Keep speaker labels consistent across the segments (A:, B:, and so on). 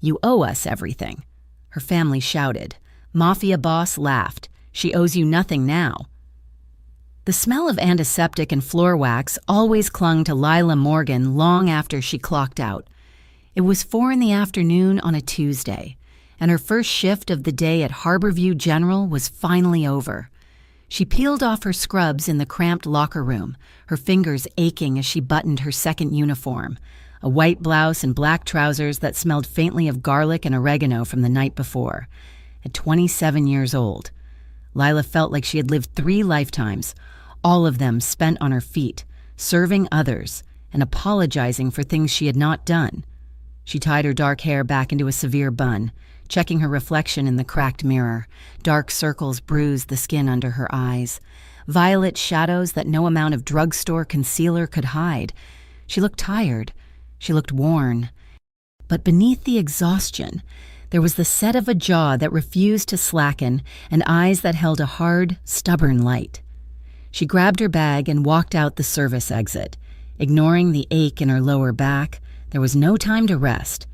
A: "You owe us everything." Her family shouted. Mafia boss laughed. "She owes you nothing now." The smell of antiseptic and floor wax always clung to Lila Morgan long after she clocked out. It was 4 in the afternoon on a Tuesday, and her first shift of the day at Harborview General was finally over. She peeled off her scrubs in the cramped locker room, her fingers aching as she buttoned her second uniform, a white blouse and black trousers that smelled faintly of garlic and oregano from the night before. At 27 years old, Lila felt like she had lived 3 lifetimes, all of them spent on her feet, serving others and apologizing for things she had not done. She tied her dark hair back into a severe bun, checking her reflection in the cracked mirror. Dark circles bruised the skin under her eyes, violet shadows that no amount of drugstore concealer could hide. She looked tired. She looked worn. But beneath the exhaustion, there was the set of a jaw that refused to slacken and eyes that held a hard, stubborn light. She grabbed her bag and walked out the service exit. Ignoring the ache in her lower back, there was no time to rest.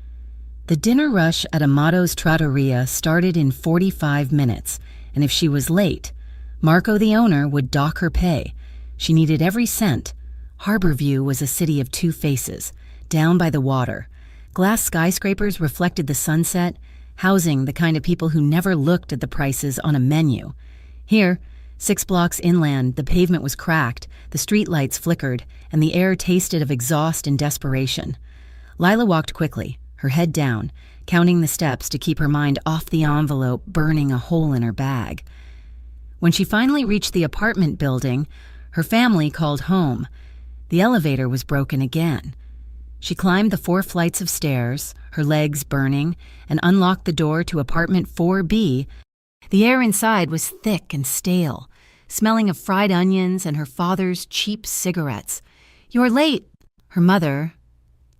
A: The dinner rush at Amato's Trattoria started in 45 minutes, and if she was late, Marco, the owner, would dock her pay. She needed every cent. Harborview was a city of 2 faces, down by the water. Glass skyscrapers reflected the sunset, housing the kind of people who never looked at the prices on a menu. Here, 6 blocks inland, the pavement was cracked, the streetlights flickered, and the air tasted of exhaust and desperation. Lila walked quickly, her head down, counting the steps to keep her mind off the envelope burning a hole in her bag. When she finally reached the apartment building, her family called home. The elevator was broken again. She climbed the 4 flights of stairs, her legs burning, and unlocked the door to apartment 4B. The air inside was thick and stale, smelling of fried onions and her father's cheap cigarettes. "You're late," her mother,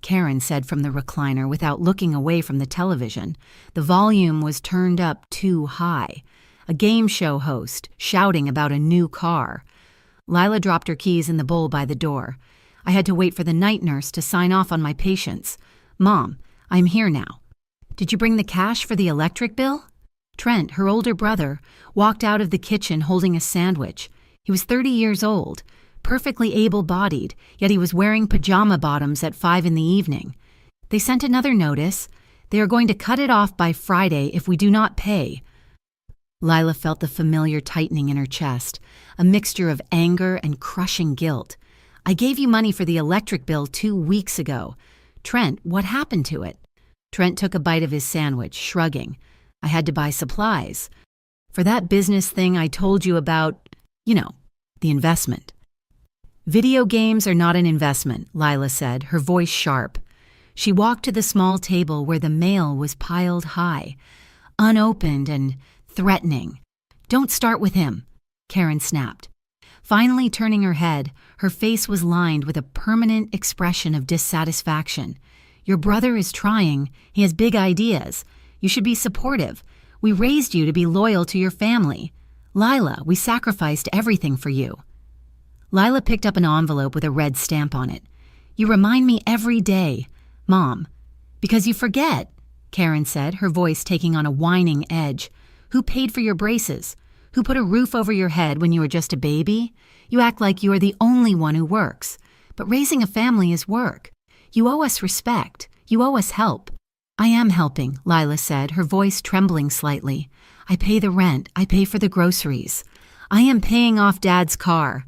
A: Karen, said from the recliner without looking away from the television. The volume was turned up too high. A game show host shouting about a new car. Lila dropped her keys in the bowl by the door. "I had to wait for the night nurse to sign off on my patients. Mom, I'm here now." "Did you bring the cash for the electric bill?" Trent, her older brother, walked out of the kitchen holding a sandwich. He was 30 years old, perfectly able-bodied, yet he was wearing pajama bottoms at 5 in the evening. "They sent another notice. They are going to cut it off by Friday if we do not pay." Lila felt the familiar tightening in her chest, a mixture of anger and crushing guilt. "I gave you money for the electric bill 2 weeks ago. Trent, what happened to it?" Trent took a bite of his sandwich, shrugging. "I had to buy supplies. For that business thing I told you about, the investment." "Video games are not an investment," Lila said, her voice sharp. She walked to the small table where the mail was piled high, unopened and threatening. "Don't start with him," Karen snapped. Finally turning her head, her face was lined with a permanent expression of dissatisfaction. "Your brother is trying. He has big ideas. You should be supportive. We raised you to be loyal to your family. Lila, we sacrificed everything for you." Lila picked up an envelope with a red stamp on it. "You remind me every day, Mom." "Because you forget," Karen said, her voice taking on a whining edge. "Who paid for your braces? Who put a roof over your head when you were just a baby? You act like you are the only one who works. But raising a family is work. You owe us respect. You owe us help." "I am helping," Lila said, her voice trembling slightly. "I pay the rent. I pay for the groceries. I am paying off Dad's car."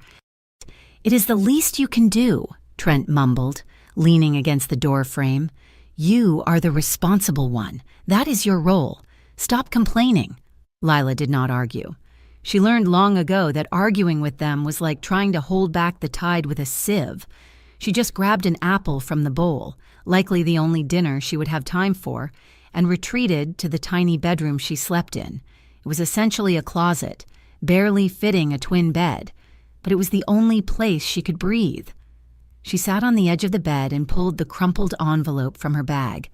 A: "It is the least you can do," Trent mumbled, leaning against the door frame. "You are the responsible one. That is your role. Stop complaining." Lila did not argue. She learned long ago that arguing with them was like trying to hold back the tide with a sieve. She just grabbed an apple from the bowl, likely the only dinner she would have time for, and retreated to the tiny bedroom she slept in. It was essentially a closet, barely fitting a twin bed, but it was the only place she could breathe. She sat on the edge of the bed and pulled the crumpled envelope from her bag.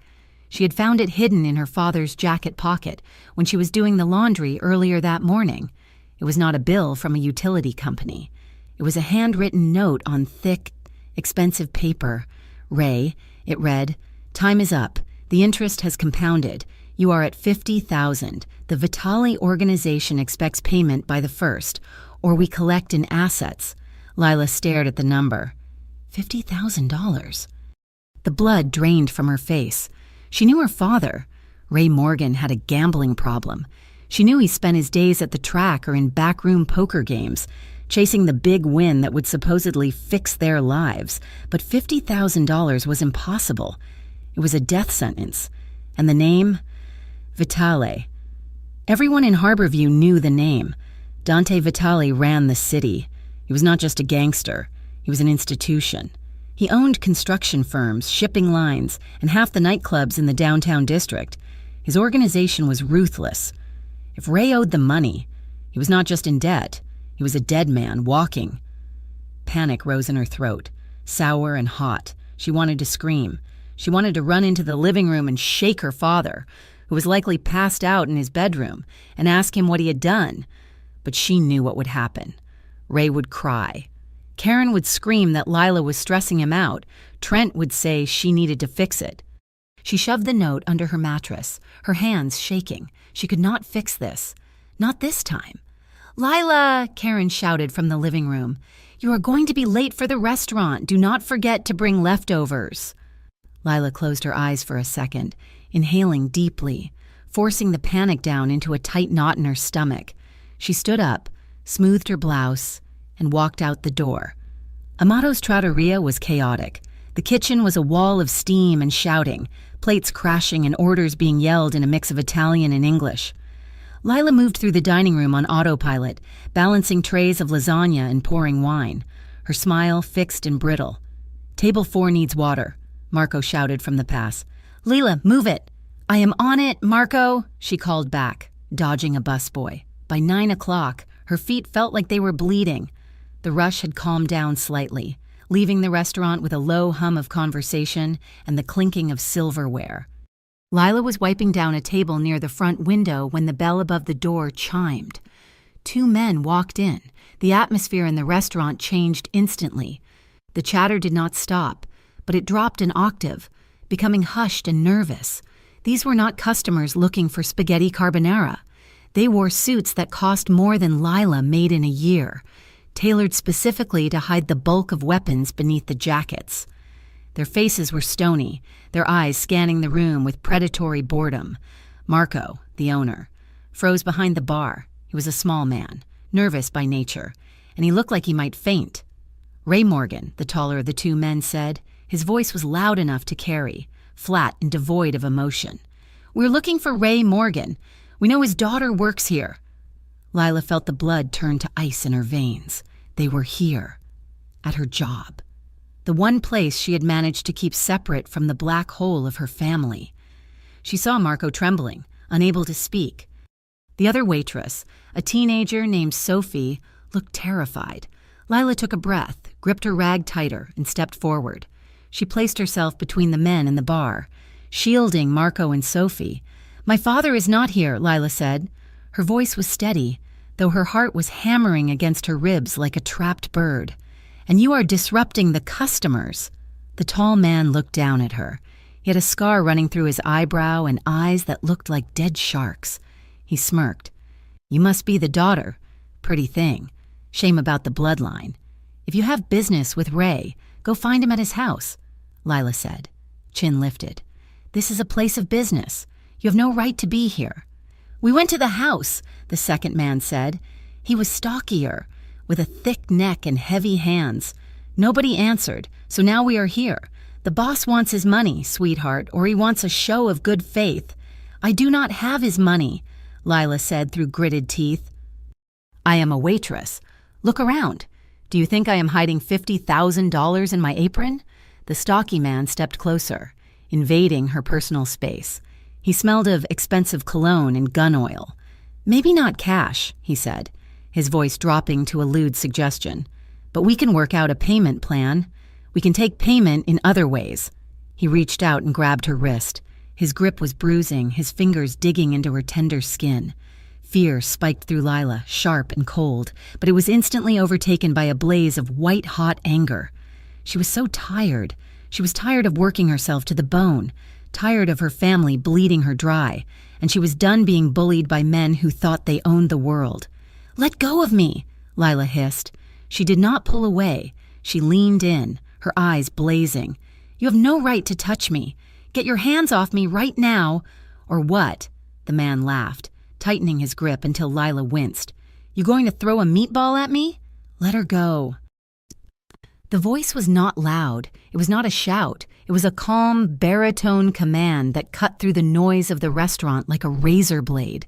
A: She had found it hidden in her father's jacket pocket when she was doing the laundry earlier that morning. It was not a bill from a utility company. It was a handwritten note on thick, expensive paper. "Ray," it read, "time is up. The interest has compounded. You are at 50,000. The Vitali organization expects payment by the 1st, or we collect in assets. Lila stared at the number. $50,000. The blood drained from her face. She knew her father. Ray Morgan had a gambling problem. She knew he spent his days at the track or in backroom poker games, chasing the big win that would supposedly fix their lives. But $50,000 was impossible. It was a death sentence. And the name? Vitale. Everyone in Harborview knew the name. Dante Vitale ran the city. He was not just a gangster. He was an institution. He owned construction firms, shipping lines, and half the nightclubs in the downtown district. His organization was ruthless. If Ray owed them money, he was not just in debt. He was a dead man walking. Panic rose in her throat, sour and hot. She wanted to scream. She wanted to run into the living room and shake her father, who was likely passed out in his bedroom, and ask him what he had done. But she knew what would happen. Ray would cry. Karen would scream that Lila was stressing him out. Trent would say she needed to fix it. She shoved the note under her mattress, her hands shaking. She could not fix this. Not this time. "Lila," Karen shouted from the living room. "You are going to be late for the restaurant. Do not forget to bring leftovers." Lila closed her eyes for a second, inhaling deeply, forcing the panic down into a tight knot in her stomach. She stood up, smoothed her blouse, and walked out the door. Amato's trattoria was chaotic. The kitchen was a wall of steam and shouting, plates crashing and orders being yelled in a mix of Italian and English. Lila moved through the dining room on autopilot, balancing trays of lasagna and pouring wine, her smile fixed and brittle. "Table 4 needs water," Marco shouted from the pass. "Lila, move it!" "I am on it, Marco," she called back, dodging a busboy. By 9 o'clock, her feet felt like they were bleeding. The rush had calmed down slightly, leaving the restaurant with a low hum of conversation and the clinking of silverware. Lila was wiping down a table near the front window when the bell above the door chimed. 2 men walked in. The atmosphere in the restaurant changed instantly. The chatter did not stop, but it dropped an octave, becoming hushed and nervous. These were not customers looking for spaghetti carbonara. They wore suits that cost more than Lila made in a year, tailored specifically to hide the bulk of weapons beneath the jackets. Their faces were stony, their eyes scanning the room with predatory boredom. Marco, the owner, froze behind the bar. He was a small man, nervous by nature, and he looked like he might faint. Ray Morgan, the taller of the 2 men, said. His voice was loud enough to carry, flat and devoid of emotion. "We're looking for Ray Morgan. We know his daughter works here." Lila felt the blood turn to ice in her veins. They were here, at her job. The one place she had managed to keep separate from the black hole of her family. She saw Marco trembling, unable to speak. The other waitress, a teenager named Sophie, looked terrified. Lila took a breath, gripped her rag tighter, and stepped forward. She placed herself between the men and the bar, shielding Marco and Sophie. "My father is not here," Lila said. Her voice was steady, though her heart was hammering against her ribs like a trapped bird. "And you are disrupting the customers." The tall man looked down at her. He had a scar running through his eyebrow and eyes that looked like dead sharks. He smirked. "You must be the daughter. Pretty thing. Shame about the bloodline. If you have business with Ray, go find him at his house," Lila said, chin lifted. "This is a place of business. You have no right to be here." "We went to the house," the second man said. He was stockier, with a thick neck and heavy hands. "Nobody answered, so now we are here. The boss wants his money, sweetheart, or he wants a show of good faith." "I do not have his money," Lila said through gritted teeth. "I am a waitress. Look around. Do you think I am hiding $50,000 in my apron?" The stocky man stepped closer, invading her personal space. He smelled of expensive cologne and gun oil. "Maybe not cash," he said, his voice dropping to a lewd suggestion. "But we can work out a payment plan. We can take payment in other ways." He reached out and grabbed her wrist. His grip was bruising, his fingers digging into her tender skin. Fear spiked through Lila, sharp and cold, but it was instantly overtaken by a blaze of white-hot anger. She was so tired. She was tired of working herself to the bone, tired of her family bleeding her dry, and she was done being bullied by men who thought they owned the world. "Let go of me," Lila hissed. She did not pull away. She leaned in, her eyes blazing. "You have no right to touch me. Get your hands off me right now." "Or what?" The man laughed, tightening his grip until Lila winced. "You going to throw a meatball at me?" "Let her go." The voice was not loud. It was not a shout. It was a calm, baritone command that cut through the noise of the restaurant like a razor blade.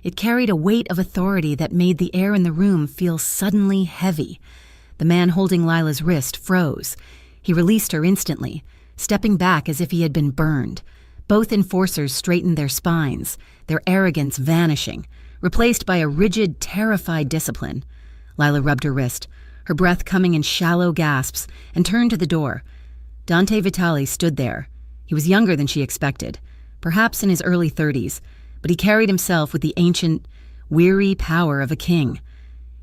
A: It carried a weight of authority that made the air in the room feel suddenly heavy. The man holding Lila's wrist froze. He released her instantly, stepping back as if he had been burned. Both enforcers straightened their spines, their arrogance vanishing, replaced by a rigid, terrified discipline. Lila rubbed her wrist, her breath coming in shallow gasps, and turned to the door. Dante Vitale stood there. He was younger than she expected, perhaps in his early 30s, but he carried himself with the ancient, weary power of a king.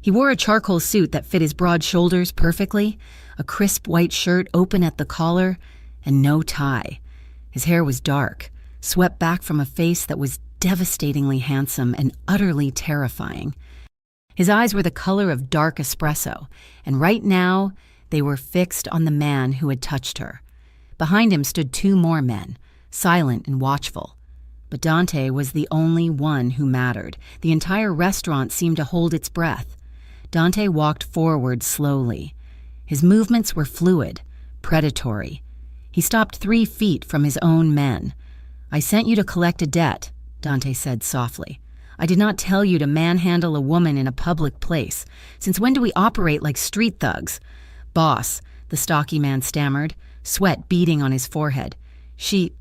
A: He wore a charcoal suit that fit his broad shoulders perfectly, a crisp white shirt open at the collar, and no tie. His hair was dark, swept back from a face that was devastatingly handsome and utterly terrifying. His eyes were the color of dark espresso, and right now they were fixed on the man who had touched her. Behind him stood 2 more men, silent and watchful. But Dante was the only one who mattered. The entire restaurant seemed to hold its breath. Dante walked forward slowly. His movements were fluid, predatory. He stopped 3 feet from his own men. "I sent you to collect a debt," Dante said softly. "I did not tell you to manhandle a woman in a public place. Since when do we operate like street thugs?" "Boss," the stocky man stammered, sweat beading on his forehead. She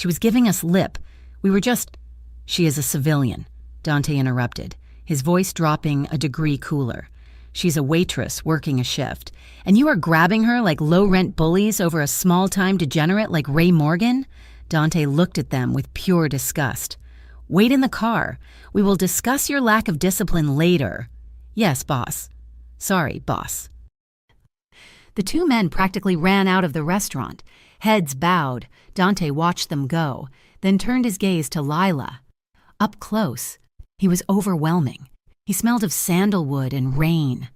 A: was giving us lip. We were just—" "She is a civilian," Dante interrupted, his voice dropping a degree cooler. "She's a waitress working a shift. And you are grabbing her like low-rent bullies over a small-time degenerate like Ray Morgan?" Dante looked at them with pure disgust. "Wait in the car. We will discuss your lack of discipline later." "Yes, boss." "Sorry, boss." The 2 men practically ran out of the restaurant. Heads bowed, Dante watched them go, then turned his gaze to Lila. Up close, he was overwhelming. He smelled of sandalwood and rain.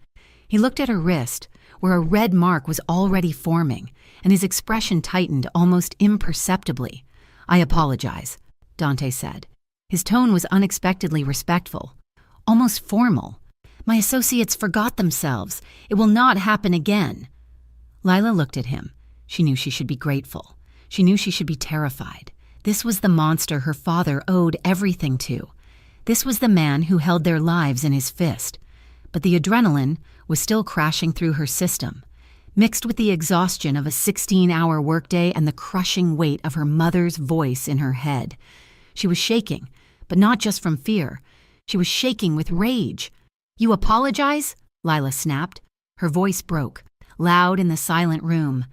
A: He looked at her wrist, where a red mark was already forming, and his expression tightened almost imperceptibly. "I apologize," Dante said. His tone was unexpectedly respectful, almost formal. "My associates forgot themselves. It will not happen again." Lila looked at him. She knew she should be grateful. She knew she should be terrified. This was the monster her father owed everything to. This was the man who held their lives in his fist. But the adrenaline was still crashing through her system, mixed with the exhaustion of a 16-hour workday and the crushing weight of her mother's voice in her head. She was shaking, but not just from fear. She was shaking with rage. "You apologize?" Lila snapped. Her voice broke, loud in the silent room.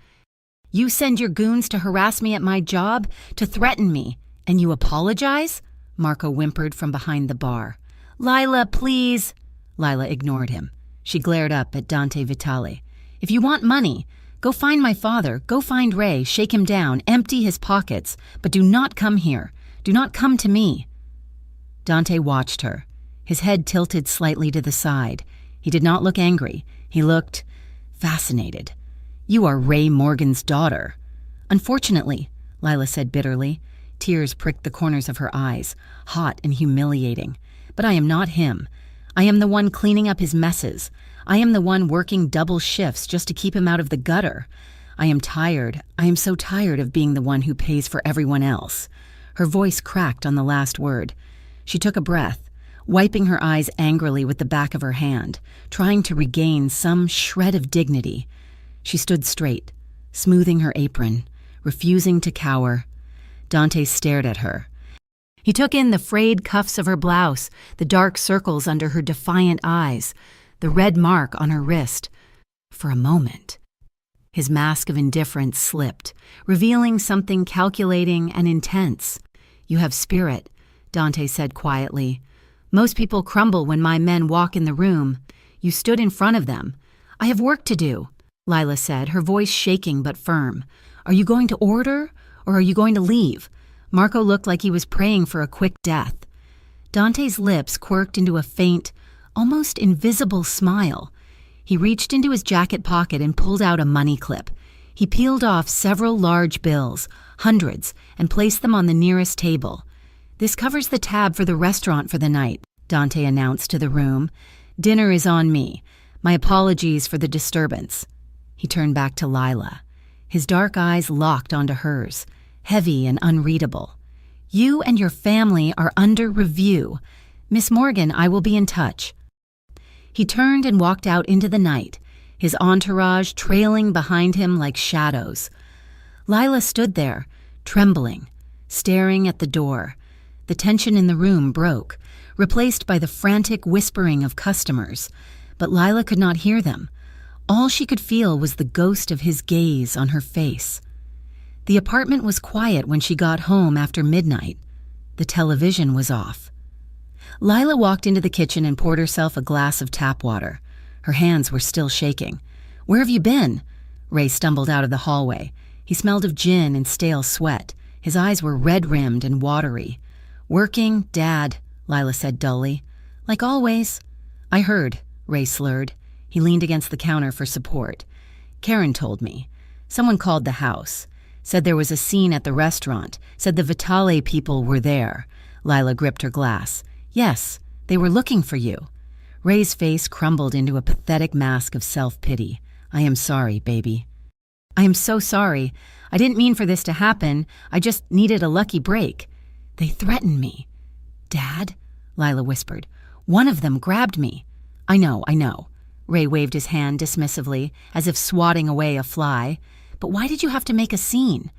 A: "You send your goons to harass me at my job, to threaten me, and you apologize?" Marco whimpered from behind the bar. "Lila, please." Lila ignored him. She glared up at Dante Vitale. "If you want money, go find my father, go find Ray, shake him down, empty his pockets, but do not come here. Do not come to me." Dante watched her, his head tilted slightly to the side. He did not look angry. He looked fascinated. "You are Ray Morgan's daughter." "Unfortunately," Lila said bitterly. Tears pricked the corners of her eyes, hot and humiliating. "But I am not him. I am the one cleaning up his messes. I am the one working double shifts just to keep him out of the gutter. I am tired. I am so tired of being the one who pays for everyone else." Her voice cracked on the last word. She took a breath, wiping her eyes angrily with the back of her hand, trying to regain some shred of dignity. She stood straight, smoothing her apron, refusing to cower. Dante stared at her. He took in the frayed cuffs of her blouse, the dark circles under her defiant eyes, the red mark on her wrist. For a moment, his mask of indifference slipped, revealing something calculating and intense. "You have spirit," Dante said quietly. "Most people crumble when my men walk in the room. You stood in front of them." "I have work to do," Lila said, her voice shaking but firm. "Are you going to order, or are you going to leave?" Marco looked like he was praying for a quick death. Dante's lips quirked into a faint, almost invisible smile. He reached into his jacket pocket and pulled out a money clip. He peeled off several large bills, hundreds, and placed them on the nearest table. "This covers the tab for the restaurant for the night," Dante announced to the room. "Dinner is on me. My apologies for the disturbance." He turned back to Lila. His dark eyes locked onto hers, heavy and unreadable. "You and your family are under review. Miss Morgan, I will be in touch." He turned and walked out into the night, his entourage trailing behind him like shadows. Lila stood there, trembling, staring at the door. The tension in the room broke, replaced by the frantic whispering of customers, but Lila could not hear them. All she could feel was the ghost of his gaze on her face. The apartment was quiet when she got home after midnight. The television was off. Lila walked into the kitchen and poured herself a glass of tap water. Her hands were still shaking. "Where have you been?" Ray stumbled out of the hallway. He smelled of gin and stale sweat. His eyes were red-rimmed and watery. "Working, Dad," Lila said dully. "Like always." "I heard," Ray slurred. He leaned against the counter for support. "Karen told me. Someone called the house. Said there was a scene at the restaurant. Said the Vitale people were there." Lila gripped her glass. "Yes, they were looking for you." Ray's face crumbled into a pathetic mask of self-pity. "I am sorry, baby." "I am so sorry. I didn't mean for this to happen. I just needed a lucky break. They threatened me." "Dad?" Lila whispered. "One of them grabbed me." I know. Ray waved his hand dismissively, as if swatting away a fly. "But why did you have to make a scene?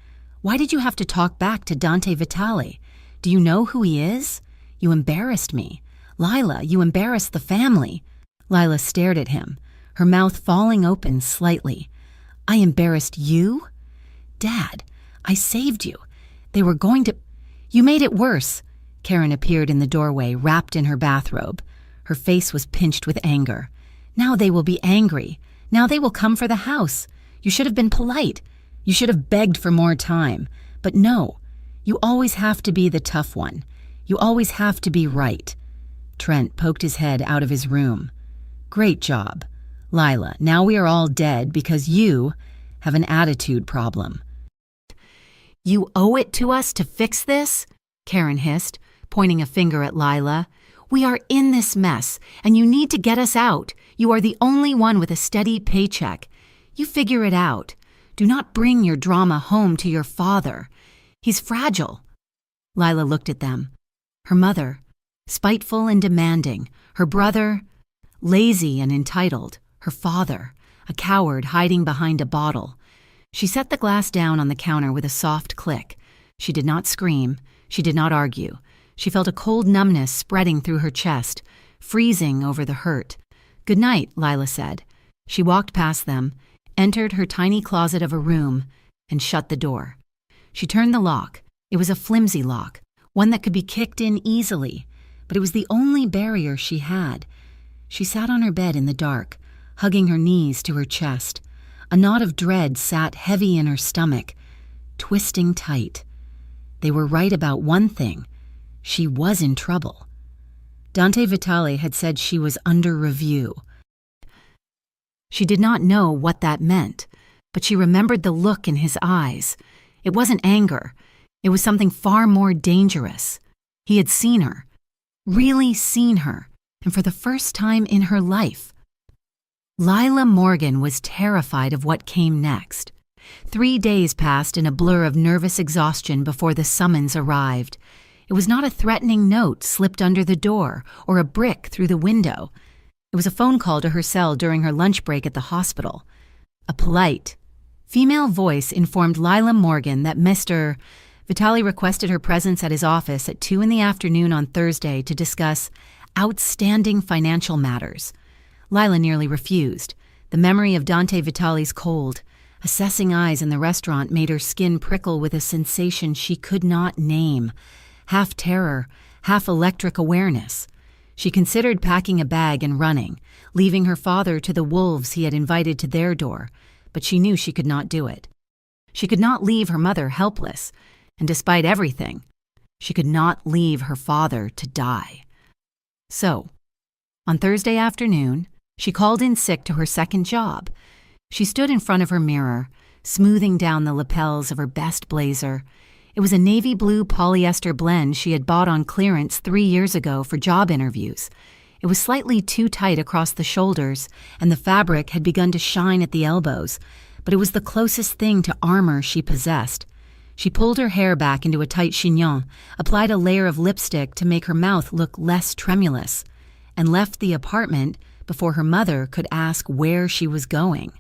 A: Why did you have to talk back to Dante Vitale? Do you know who he is? You embarrassed me. Lila, you embarrassed the family." Lila stared at him, her mouth falling open slightly. "I embarrassed you? Dad, I saved you. They were going to—" "You made it worse." Karen appeared in the doorway, wrapped in her bathrobe. Her face was pinched with anger. "Now they will be angry. Now they will come for the house. You should have been polite. You should have begged for more time. But no, you always have to be the tough one. You always have to be right." Trent poked his head out of his room. "Great job. Lila, now we are all dead because you have an attitude problem." "You owe it to us to fix this?" Karen hissed, pointing a finger at Lila. "We are in this mess, and you need to get us out. You are the only one with a steady paycheck. You figure it out. Do not bring your drama home to your father. He's fragile." Lila looked at them. Her mother, spiteful and demanding. Her brother, lazy and entitled. Her father, a coward hiding behind a bottle. She set the glass down on the counter with a soft click. She did not scream. She did not argue. She felt a cold numbness spreading through her chest, freezing over the hurt. "Good night," Lila said. She walked past them, entered her tiny closet of a room, and shut the door. She turned the lock. It was a flimsy lock, one that could be kicked in easily, but it was the only barrier she had. She sat on her bed in the dark, hugging her knees to her chest. A knot of dread sat heavy in her stomach, twisting tight. They were right about one thing. She was in trouble. Dante Vitale had said she was under review. She did not know what that meant, but she remembered the look in his eyes. It wasn't anger. It was something far more dangerous. He had seen her, really seen her, and for the first time in her life. Lila Morgan was terrified of what came next. 3 days passed in a blur of nervous exhaustion before the summons arrived. It was not a threatening note slipped under the door or a brick through the window. It was a phone call to her cell during her lunch break at the hospital. A polite, female voice informed Lila Morgan that Mr. Vitale requested her presence at his office at 2 p.m. on Thursday to discuss outstanding financial matters. Lila nearly refused. The memory of Dante Vitale's cold, assessing eyes in the restaurant made her skin prickle with a sensation she could not name. Half terror, half electric awareness. She considered packing a bag and running, leaving her father to the wolves he had invited to their door, but she knew she could not do it. She could not leave her mother helpless. And despite everything, she could not leave her father to die. So, on Thursday afternoon, she called in sick to her second job. She stood in front of her mirror, smoothing down the lapels of her best blazer. It was a navy blue polyester blend she had bought on clearance 3 years ago for job interviews. It was slightly too tight across the shoulders, and the fabric had begun to shine at the elbows, but it was the closest thing to armor she possessed. She pulled her hair back into a tight chignon, applied a layer of lipstick to make her mouth look less tremulous, and left the apartment before her mother could ask where she was going.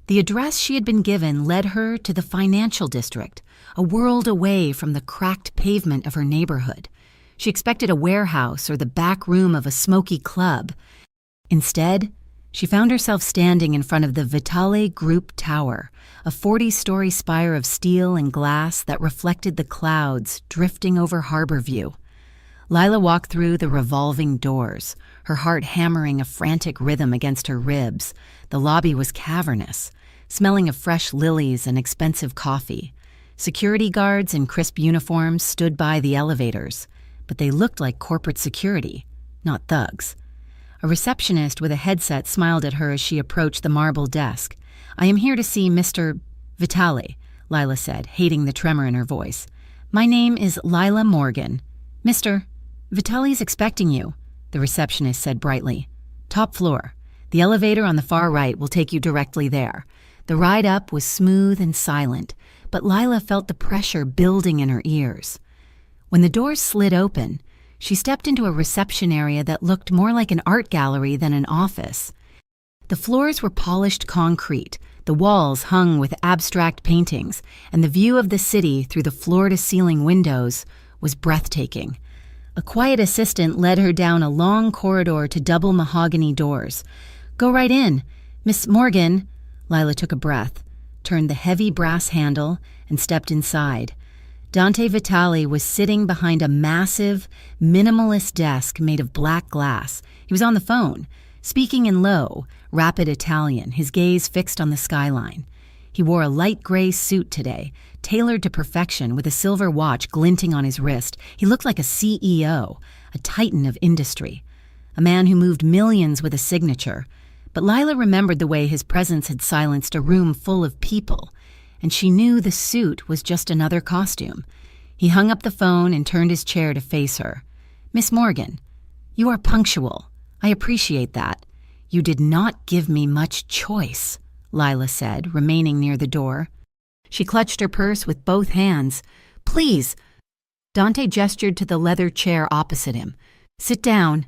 A: The address she had been given led her to the financial district, a world away from the cracked pavement of her neighborhood. She expected a warehouse or the back room of a smoky club. Instead, she found herself standing in front of the Vitale Group Tower, a 40-story spire of steel and glass that reflected the clouds drifting over Harborview. Lila walked through the revolving doors, her heart hammering a frantic rhythm against her ribs. The lobby was cavernous, smelling of fresh lilies and expensive coffee. Security guards in crisp uniforms stood by the elevators, but they looked like corporate security, not thugs. A receptionist with a headset smiled at her as she approached the marble desk. "I am here to see Mr. Vitale," Lila said, hating the tremor in her voice. "My name is Lila Morgan. Mr. Vitale's expecting you," the receptionist said brightly. "Top floor. The elevator on the far right will take you directly there." The ride up was smooth and silent, but Lila felt the pressure building in her ears. When the doors slid open, she stepped into a reception area that looked more like an art gallery than an office. The floors were polished concrete, the walls hung with abstract paintings, and the view of the city through the floor-to-ceiling windows was breathtaking. A quiet assistant led her down a long corridor to double mahogany doors. "Go right in. Miss Morgan." Lila took a breath, turned the heavy brass handle, and stepped inside. Dante Vitale was sitting behind a massive, minimalist desk made of black glass. He was on the phone, speaking in low, rapid Italian, his gaze fixed on the skyline. He wore a light gray suit today, tailored to perfection with a silver watch glinting on his wrist. He looked like a CEO, a titan of industry, a man who moved millions with a signature. But Lila remembered the way his presence had silenced a room full of people, and she knew the suit was just another costume. He hung up the phone and turned his chair to face her. "Miss Morgan, you are punctual. I appreciate that. You did not give me much choice," Lila said, remaining near the door. She clutched her purse with both hands. "Please." Dante gestured to the leather chair opposite him. "Sit down."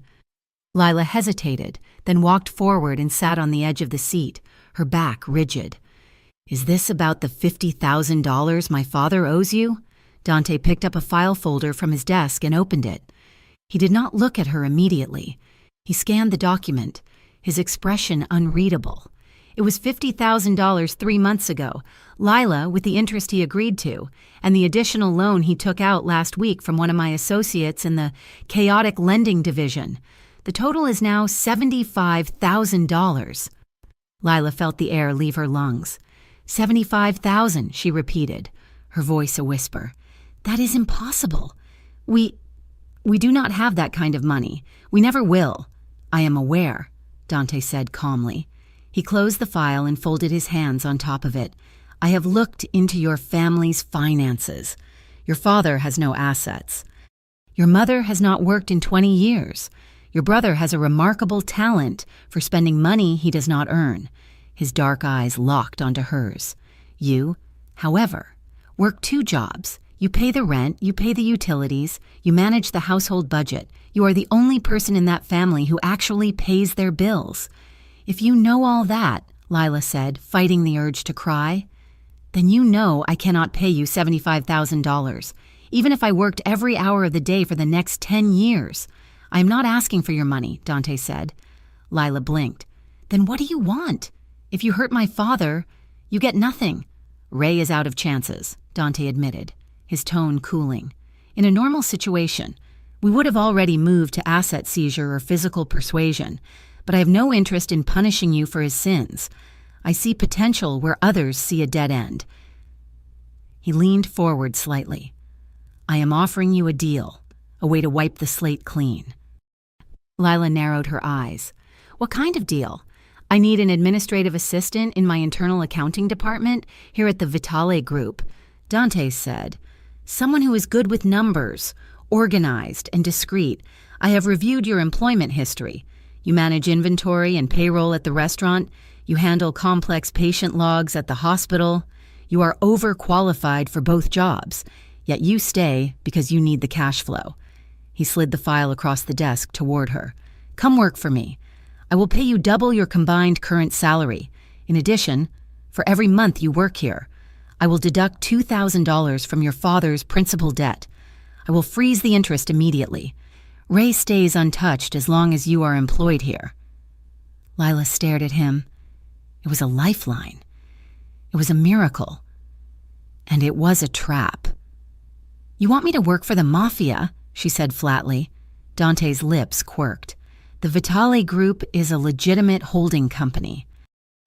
A: Lila hesitated, then walked forward and sat on the edge of the seat, her back rigid. "Is this about the $50,000 my father owes you?" Dante picked up a file folder from his desk and opened it. He did not look at her immediately. He scanned the document, his expression unreadable. It was $50,000 3 months ago, Lila with the interest he agreed to, and the additional loan he took out last week from one of my associates in the chaotic lending division. The total is now $75,000. Lila felt the air leave her lungs. 75,000, she repeated, her voice a whisper. "That is impossible. We do not have that kind of money. We never will." "I am aware," Dante said calmly. He closed the file and folded his hands on top of it. "I have looked into your family's finances. Your father has no assets. Your mother has not worked in 20 years. Your brother has a remarkable talent for spending money he does not earn." His dark eyes locked onto hers. "You, however, work 2 jobs. You pay the rent, you pay the utilities, you manage the household budget. You are the only person in that family who actually pays their bills. If you know all that," Lila said, fighting the urge to cry, "then you know I cannot pay you $75,000, even if I worked every hour of the day for the next 10 years. I am not asking for your money," Dante said. Lila blinked. "Then what do you want? If you hurt my father, you get nothing." "Ray is out of chances," Dante admitted, his tone cooling. "In a normal situation, we would have already moved to asset seizure or physical persuasion, but I have no interest in punishing you for his sins. I see potential where others see a dead end." He leaned forward slightly. I am offering you a deal, a way to wipe the slate clean. Lila narrowed her eyes. What kind of deal? I need an administrative assistant in my internal accounting department here at the Vitale Group, Dante said. Someone who is good with numbers, organized and discreet. I have reviewed your employment history. You manage inventory and payroll at the restaurant. You handle complex patient logs at the hospital. You are overqualified for both jobs, yet you stay because you need the cash flow. He slid the file across the desk toward her. Come work for me. I will pay you double your combined current salary. In addition, for every month you work here, I will deduct $2,000 from your father's principal debt. I will freeze the interest immediately. Ray stays untouched as long as you are employed here. Lila stared at him. It was a lifeline. It was a miracle. And it was a trap. You want me to work for the Mafia? She said flatly. Dante's lips quirked. The Vitale Group is a legitimate holding company.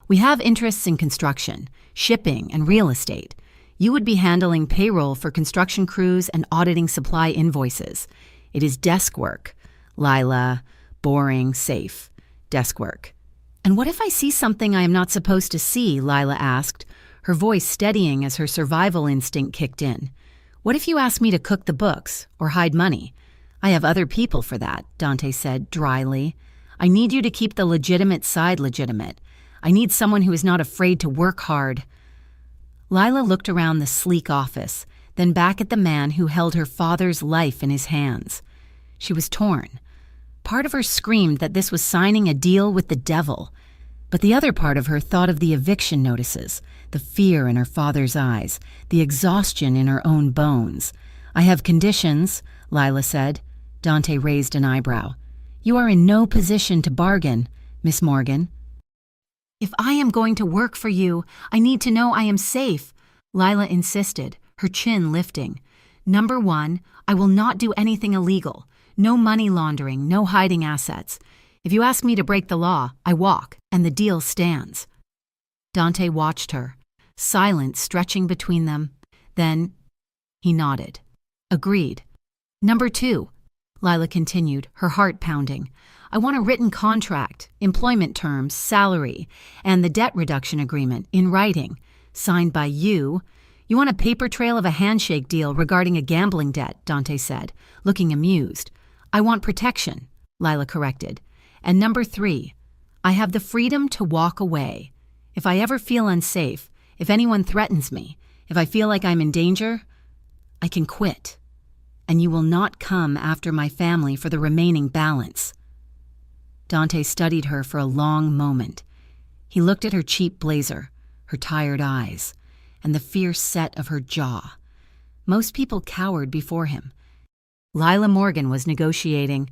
A: We have interests in construction, shipping, and real estate. You would be handling payroll for construction crews and auditing supply invoices. It is desk work. Lila, boring, safe. Desk work. And what if I see something I am not supposed to see? Lila asked, her voice steadying as her survival instinct kicked in. What if you ask me to cook the books or hide money? I have other people for that, Dante said dryly. I need you to keep the legitimate side legitimate. I need someone who is not afraid to work hard. Lila looked around the sleek office, then back at the man who held her father's life in his hands. She was torn. Part of her screamed that this was signing a deal with the devil, but the other part of her thought of the eviction notices, the fear in her father's eyes, the exhaustion in her own bones. I have conditions, Lila said. Dante raised an eyebrow. You are in no position to bargain, Miss Morgan. If I am going to work for you, I need to know I am safe, Lila insisted, her chin lifting. Number 1, I will not do anything illegal. No money laundering, no hiding assets. If you ask me to break the law, I walk, and the deal stands. Dante watched her, silence stretching between them. Then he nodded. Agreed. Number 2, Lila continued, her heart pounding. I want a written contract, employment terms, salary, and the debt reduction agreement in writing, signed by you. You want a paper trail of a handshake deal regarding a gambling debt, Dante said, looking amused. I want protection, Lila corrected. And number 3, I have the freedom to walk away. If I ever feel unsafe, if anyone threatens me, if I feel like I'm in danger, I can quit. And you will not come after my family for the remaining balance. Dante studied her for a long moment. He looked at her cheap blazer, her tired eyes, and the fierce set of her jaw. Most people cowered before him. Lila Morgan was negotiating.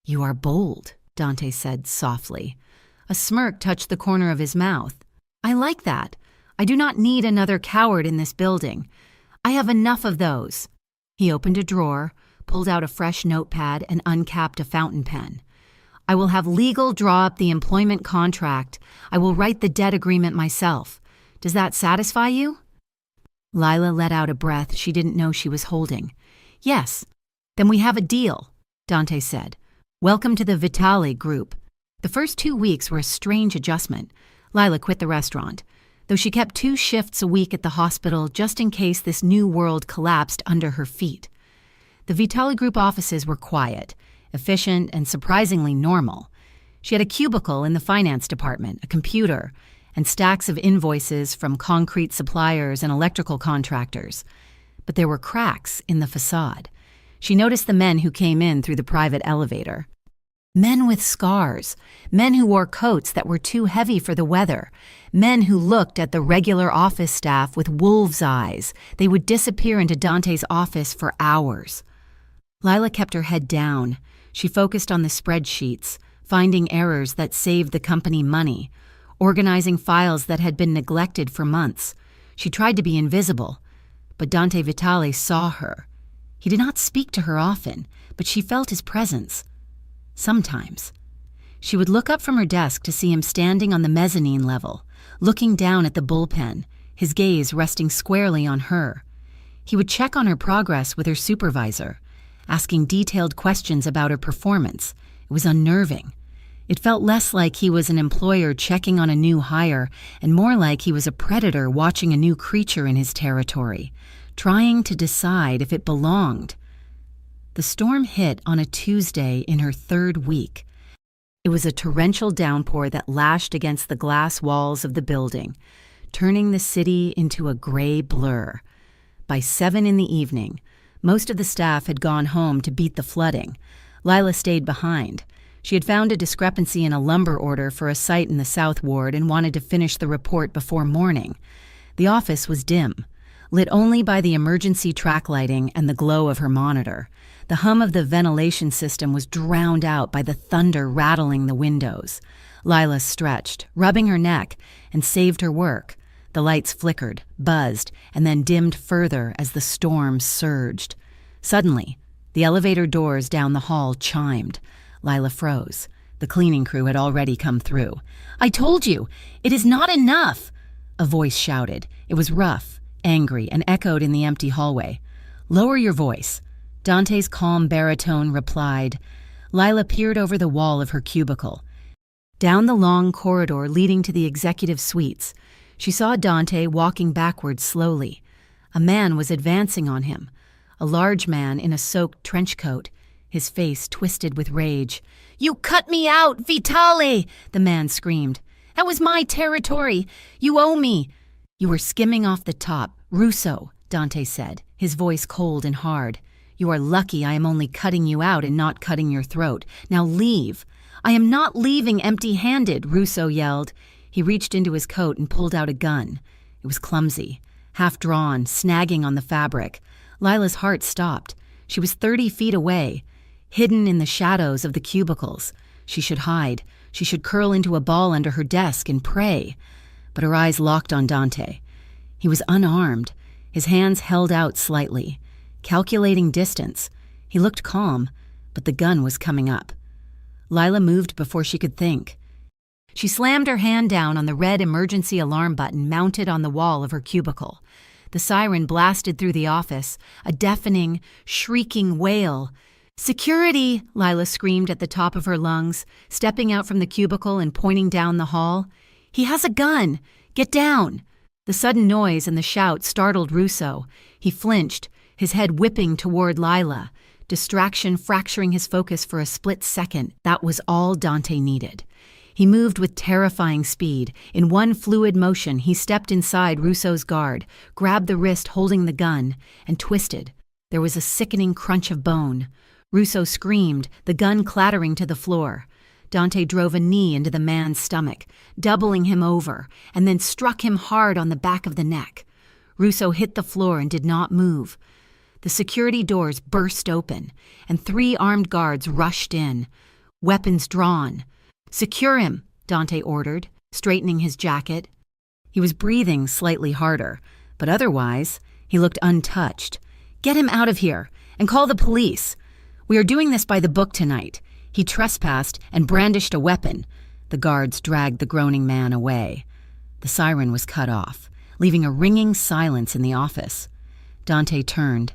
A: You are bold, Dante said softly. A smirk touched the corner of his mouth. I like that. I do not need another coward in this building. I have enough of those. He opened a drawer, pulled out a fresh notepad, and uncapped a fountain pen. I will have legal draw up the employment contract. I will write the debt agreement myself. Does that satisfy you? Lila let out a breath she didn't know she was holding. Yes. Then we have a deal, Dante said. Welcome to the Vitale Group. The first 2 weeks were a strange adjustment. Lila quit the restaurant, though she kept 2 shifts a week at the hospital just in case this new world collapsed under her feet. The Vitale Group offices were quiet, efficient, and surprisingly normal. She had a cubicle in the finance department, a computer, and stacks of invoices from concrete suppliers and electrical contractors. But there were cracks in the facade. She noticed the men who came in through the private elevator. Men with scars, men who wore coats that were too heavy for the weather, men who looked at the regular office staff with wolves' eyes. They would disappear into Dante's office for hours. Lila kept her head down. She focused on the spreadsheets, finding errors that saved the company money, organizing files that had been neglected for months. She tried to be invisible, but Dante Vitale saw her. He did not speak to her often, but she felt his presence. Sometimes. She would look up from her desk to see him standing on the mezzanine level, looking down at the bullpen, his gaze resting squarely on her. He would check on her progress with her supervisor, asking detailed questions about her performance. It was unnerving. It felt less like he was an employer checking on a new hire and more like he was a predator watching a new creature in his territory, trying to decide if it belonged. The storm hit on a Tuesday in her 3rd week. It was a torrential downpour that lashed against the glass walls of the building, turning the city into a gray blur. By 7 in the evening, most of the staff had gone home to beat the flooding. Lila stayed behind. She had found a discrepancy in a lumber order for a site in the South Ward and wanted to finish the report before morning. The office was dim, lit only by the emergency track lighting and the glow of her monitor. The hum of the ventilation system was drowned out by the thunder rattling the windows. Lila stretched, rubbing her neck, and saved her work. The lights flickered, buzzed, and then dimmed further as the storm surged. Suddenly, the elevator doors down the hall chimed. Lila froze. The cleaning crew had already come through. "I told you! It is not enough!" A voice shouted. It was rough, angry, and echoed in the empty hallway. "Lower your voice." Dante's calm baritone replied. Lila peered over the wall of her cubicle. Down the long corridor leading to the executive suites, she saw Dante walking backwards slowly. A man was advancing on him, a large man in a soaked trench coat, his face twisted with rage. "You cut me out, Vitale!" the man screamed. "That was my territory. You owe me." "You were skimming off the top. Russo," Dante said, his voice cold and hard. "You are lucky I am only cutting you out and not cutting your throat. Now leave." "I am not leaving empty-handed," Russo yelled. He reached into his coat and pulled out a gun. It was clumsy, half-drawn, snagging on the fabric. Lila's heart stopped. She was 30 feet away, hidden in the shadows of the cubicles. She should hide. She should curl into a ball under her desk and pray. But her eyes locked on Dante. He was unarmed, his hands held out slightly. Calculating distance. He looked calm, but the gun was coming up. Lila moved before she could think. She slammed her hand down on the red emergency alarm button mounted on the wall of her cubicle. The siren blasted through the office, a deafening, shrieking wail. "Security!" Lila screamed at the top of her lungs, stepping out from the cubicle and pointing down the hall. "He has a gun! Get down!" The sudden noise and the shout startled Russo. He flinched, his head whipping toward Lila. Distraction fracturing his focus for a split second. That was all Dante needed. He moved with terrifying speed. In one fluid motion, he stepped inside Russo's guard, grabbed the wrist holding the gun, and twisted. There was a sickening crunch of bone. Russo screamed, the gun clattering to the floor. Dante drove a knee into the man's stomach, doubling him over, and then struck him hard on the back of the neck. Russo hit the floor and did not move. The security doors burst open, and 3 armed guards rushed in, weapons drawn. "Secure him," Dante ordered, straightening his jacket. He was breathing slightly harder, but otherwise, he looked untouched. "Get him out of here, and call the police. We are doing this by the book tonight." He trespassed and brandished a weapon. The guards dragged the groaning man away. The siren was cut off, leaving a ringing silence in the office. Dante turned.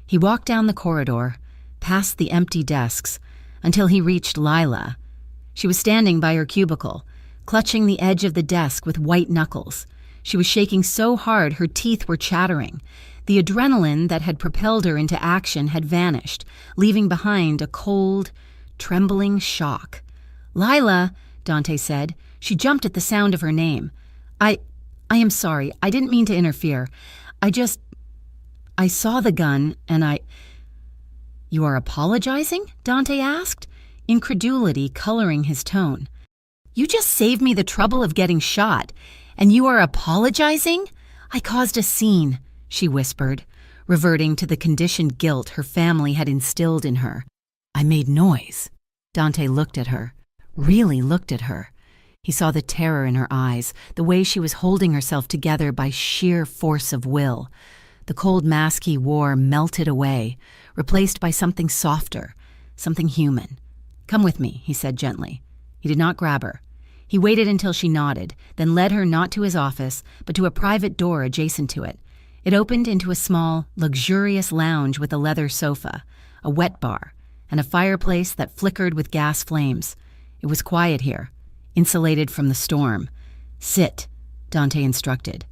A: He walked down the corridor, past the empty desks, until he reached Lila. She was standing by her cubicle, clutching the edge of the desk with white knuckles. She was shaking so hard her teeth were chattering. The adrenaline that had propelled her into action had vanished, leaving behind a cold, trembling shock. "Lila," Dante said. She jumped at the sound of her name. I am sorry. I didn't mean to interfere. I saw the gun, and "You are apologizing?" Dante asked, incredulity coloring his tone. "You just saved me the trouble of getting shot, and you are apologizing?" "I caused a scene," she whispered, reverting to the conditioned guilt her family had instilled in her. "I made noise." Dante looked at her, really looked at her. He saw the terror in her eyes, the way she was holding herself together by sheer force of will. The cold mask he wore melted away, replaced by something softer, something human. "Come with me," he said gently. He did not grab her. He waited until she nodded, then led her not to his office, but to a private door adjacent to it. It opened into a small, luxurious lounge with a leather sofa, a wet bar, and a fireplace that flickered with gas flames. It was quiet here, insulated from the storm. "Sit," Dante instructed.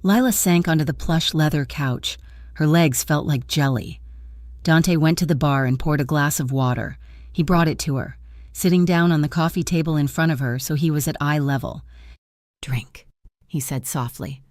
A: Lila sank onto the plush leather couch. Her legs felt like jelly. Dante went to the bar and poured a glass of water. He brought it to her, sitting down on the coffee table in front of her so he was at eye level. "Drink," he said softly.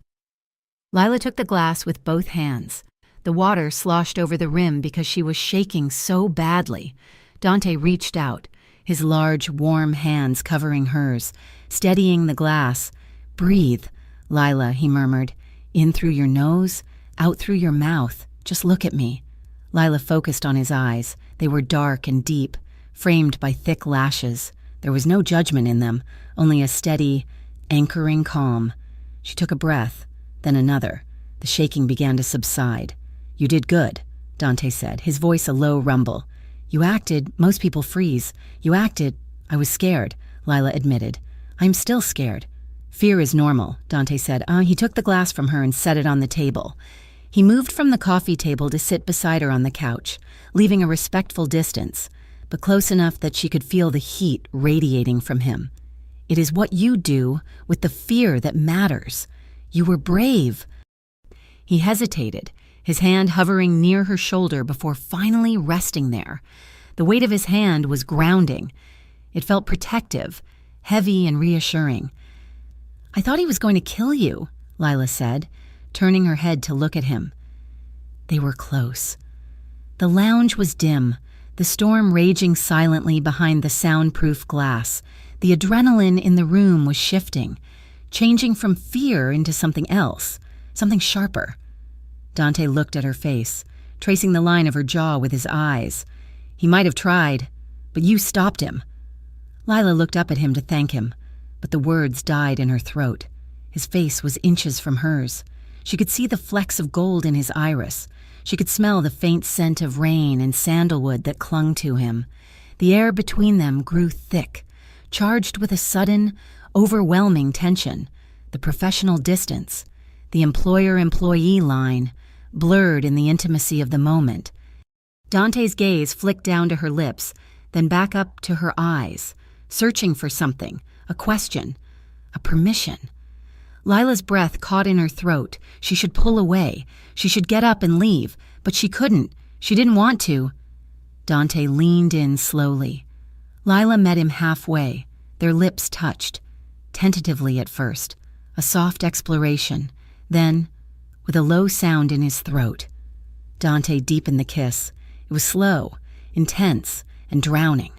A: Lila took the glass with both hands. The water sloshed over the rim because she was shaking so badly. Dante reached out, his large, warm hands covering hers, steadying the glass. "Breathe, Lila," he murmured. "In through your nose, out through your mouth. Just look at me." Lila focused on his eyes. They were dark and deep, framed by thick lashes. There was no judgment in them, only a steady, anchoring calm. She took a breath, then another. The shaking began to subside. "You did good," Dante said, his voice a low rumble. "You acted, most people freeze. You acted, I was scared," Lila admitted. "I'm still scared." "Fear is normal," Dante said. He took the glass from her and set it on the table. He moved from the coffee table to sit beside her on the couch, leaving a respectful distance, but close enough that she could feel the heat radiating from him. "It is what you do with the fear that matters. You were brave." He hesitated, his hand hovering near her shoulder before finally resting there. The weight of his hand was grounding. It felt protective, heavy and reassuring. "I thought he was going to kill you," Lila said, turning her head to look at him. They were close. The lounge was dim, the storm raging silently behind the soundproof glass. The adrenaline in the room was shifting, changing from fear into something else, something sharper. Dante looked at her face, tracing the line of her jaw with his eyes. "He might have tried, but you stopped him." Lila looked up at him to thank him, but the words died in her throat. His face was inches from hers. She could see the flecks of gold in his iris. She could smell the faint scent of rain and sandalwood that clung to him. The air between them grew thick, charged with a sudden, overwhelming tension. The professional distance, the employer-employee line, blurred in the intimacy of the moment. Dante's gaze flicked down to her lips, then back up to her eyes, searching for something, a question, a permission. Lila's breath caught in her throat. She should pull away. She should get up and leave, but she couldn't. She didn't want to. Dante leaned in slowly. Lila met him halfway. Their lips touched, tentatively at first, a soft exploration. Then, with a low sound in his throat, Dante deepened the kiss. It was slow, intense, and drowning.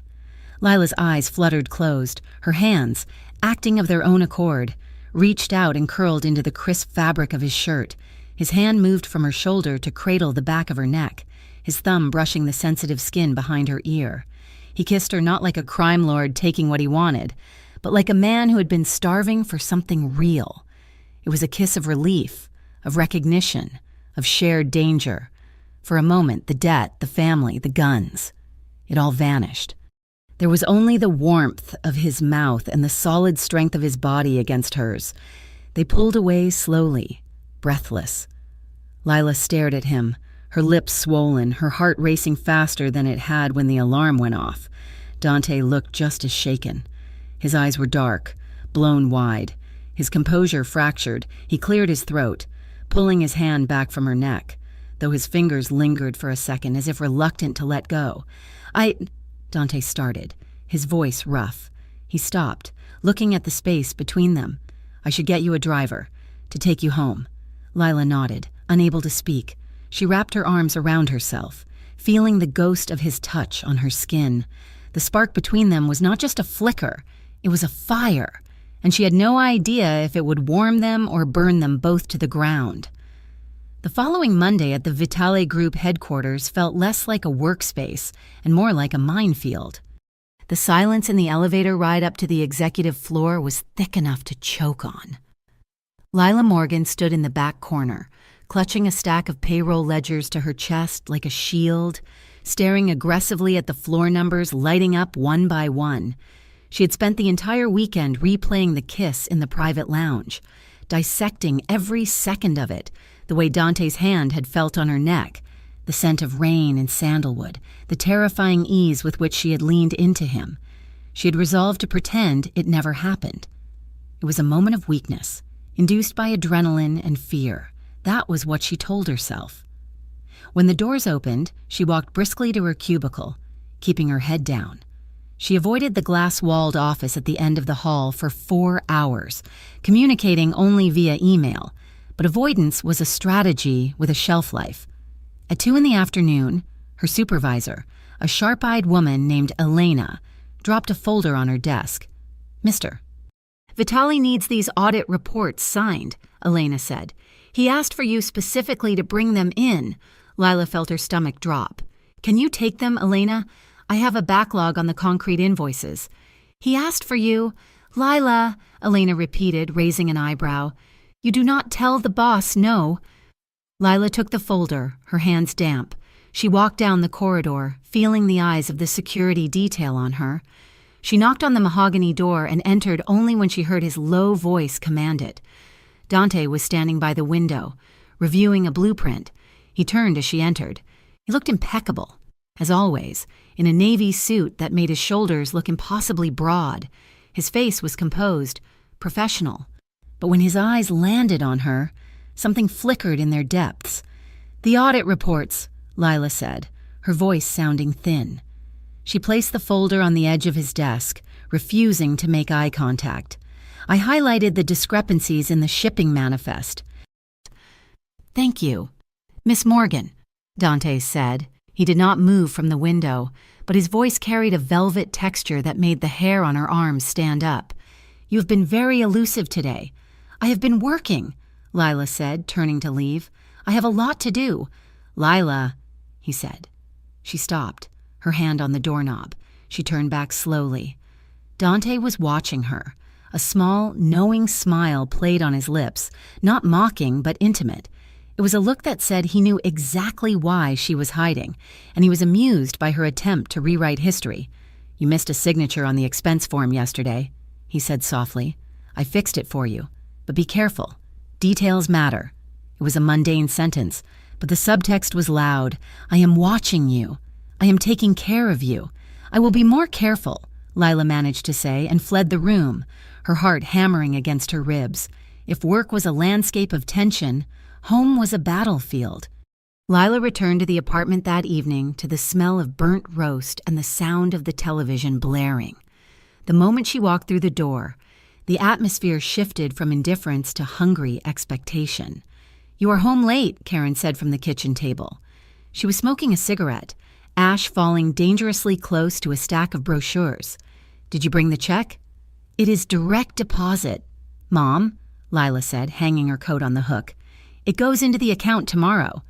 A: Lila's eyes fluttered closed. Her hands, acting of their own accord, reached out and curled into the crisp fabric of his shirt. His hand moved from her shoulder to cradle the back of her neck, his thumb brushing the sensitive skin behind her ear. He kissed her not like a crime lord taking what he wanted, but like a man who had been starving for something real. It was a kiss of relief, of recognition, of shared danger. For a moment, the debt, the family, the guns, it all vanished. There was only the warmth of his mouth and the solid strength of his body against hers. They pulled away slowly, breathless. Lila stared at him, her lips swollen, her heart racing faster than it had when the alarm went off. Dante looked just as shaken. His eyes were dark, blown wide. His composure fractured. He cleared his throat, pulling his hand back from her neck, though his fingers lingered for a second as if reluctant to let go. Dante started, his voice rough. He stopped, looking at the space between them. "I should get you a driver, to take you home." Lila nodded, unable to speak. She wrapped her arms around herself, feeling the ghost of his touch on her skin. The spark between them was not just a flicker, it was a fire, and she had no idea if it would warm them or burn them both to the ground. The following Monday at the Vitale Group headquarters felt less like a workspace and more like a minefield. The silence in the elevator ride up to the executive floor was thick enough to choke on. Lila Morgan stood in the back corner, clutching a stack of payroll ledgers to her chest like a shield, staring aggressively at the floor numbers lighting up one by one. She had spent the entire weekend replaying the kiss in the private lounge, dissecting every second of it, the way Dante's hand had felt on her neck, the scent of rain and sandalwood, the terrifying ease with which she had leaned into him. She had resolved to pretend it never happened. It was a moment of weakness, induced by adrenaline and fear. That was what she told herself. When the doors opened, she walked briskly to her cubicle, keeping her head down. She avoided the glass-walled office at the end of the hall for 4 hours, communicating only via email, but avoidance was a strategy with a shelf life. At 2 p.m, her supervisor, a sharp-eyed woman named Elena, dropped a folder on her desk. "Mr. Vitali needs these audit reports signed," Elena said. "He asked for you specifically to bring them in." Lila felt her stomach drop. "Can you take them, Elena? I have a backlog on the concrete invoices." "He asked for you." "Lila," Elena repeated, raising an eyebrow. "You do not tell the boss no." Lila took the folder, her hands damp. She walked down the corridor, feeling the eyes of the security detail on her. She knocked on the mahogany door and entered only when she heard his low voice command it. Dante was standing by the window, reviewing a blueprint. He turned as she entered. He looked impeccable, as always, in a navy suit that made his shoulders look impossibly broad. His face was composed, professional. But when his eyes landed on her, something flickered in their depths. "The audit reports," Lila said, her voice sounding thin. She placed the folder on the edge of his desk, refusing to make eye contact. "I highlighted the discrepancies in the shipping manifest." "Thank you, Miss Morgan," Dante said. He did not move from the window, but his voice carried a velvet texture that made the hair on her arms stand up. "You have been very elusive today." "I have been working," Lila said, turning to leave. "I have a lot to do." "Lila," he said. She stopped, her hand on the doorknob. She turned back slowly. Dante was watching her. A small, knowing smile played on his lips, not mocking but intimate. It was a look that said he knew exactly why she was hiding, and he was amused by her attempt to rewrite history. "You missed a signature on the expense form yesterday," he said softly. "I fixed it for you, but be careful. Details matter." It was a mundane sentence, but the subtext was loud. "I am watching you. I am taking care of you. I will be more careful," Lila managed to say, and fled the room, her heart hammering against her ribs. If work was a landscape of tension, home was a battlefield. Lila returned to the apartment that evening to the smell of burnt roast and the sound of the television blaring. The moment she walked through the door, the atmosphere shifted from indifference to hungry expectation. "You are home late," Karen said from the kitchen table. She was smoking a cigarette, ash falling dangerously close to a stack of brochures. "Did you bring the check?" "It is direct deposit." "Mom," Lila said, hanging her coat on the hook. "It goes into the account tomorrow."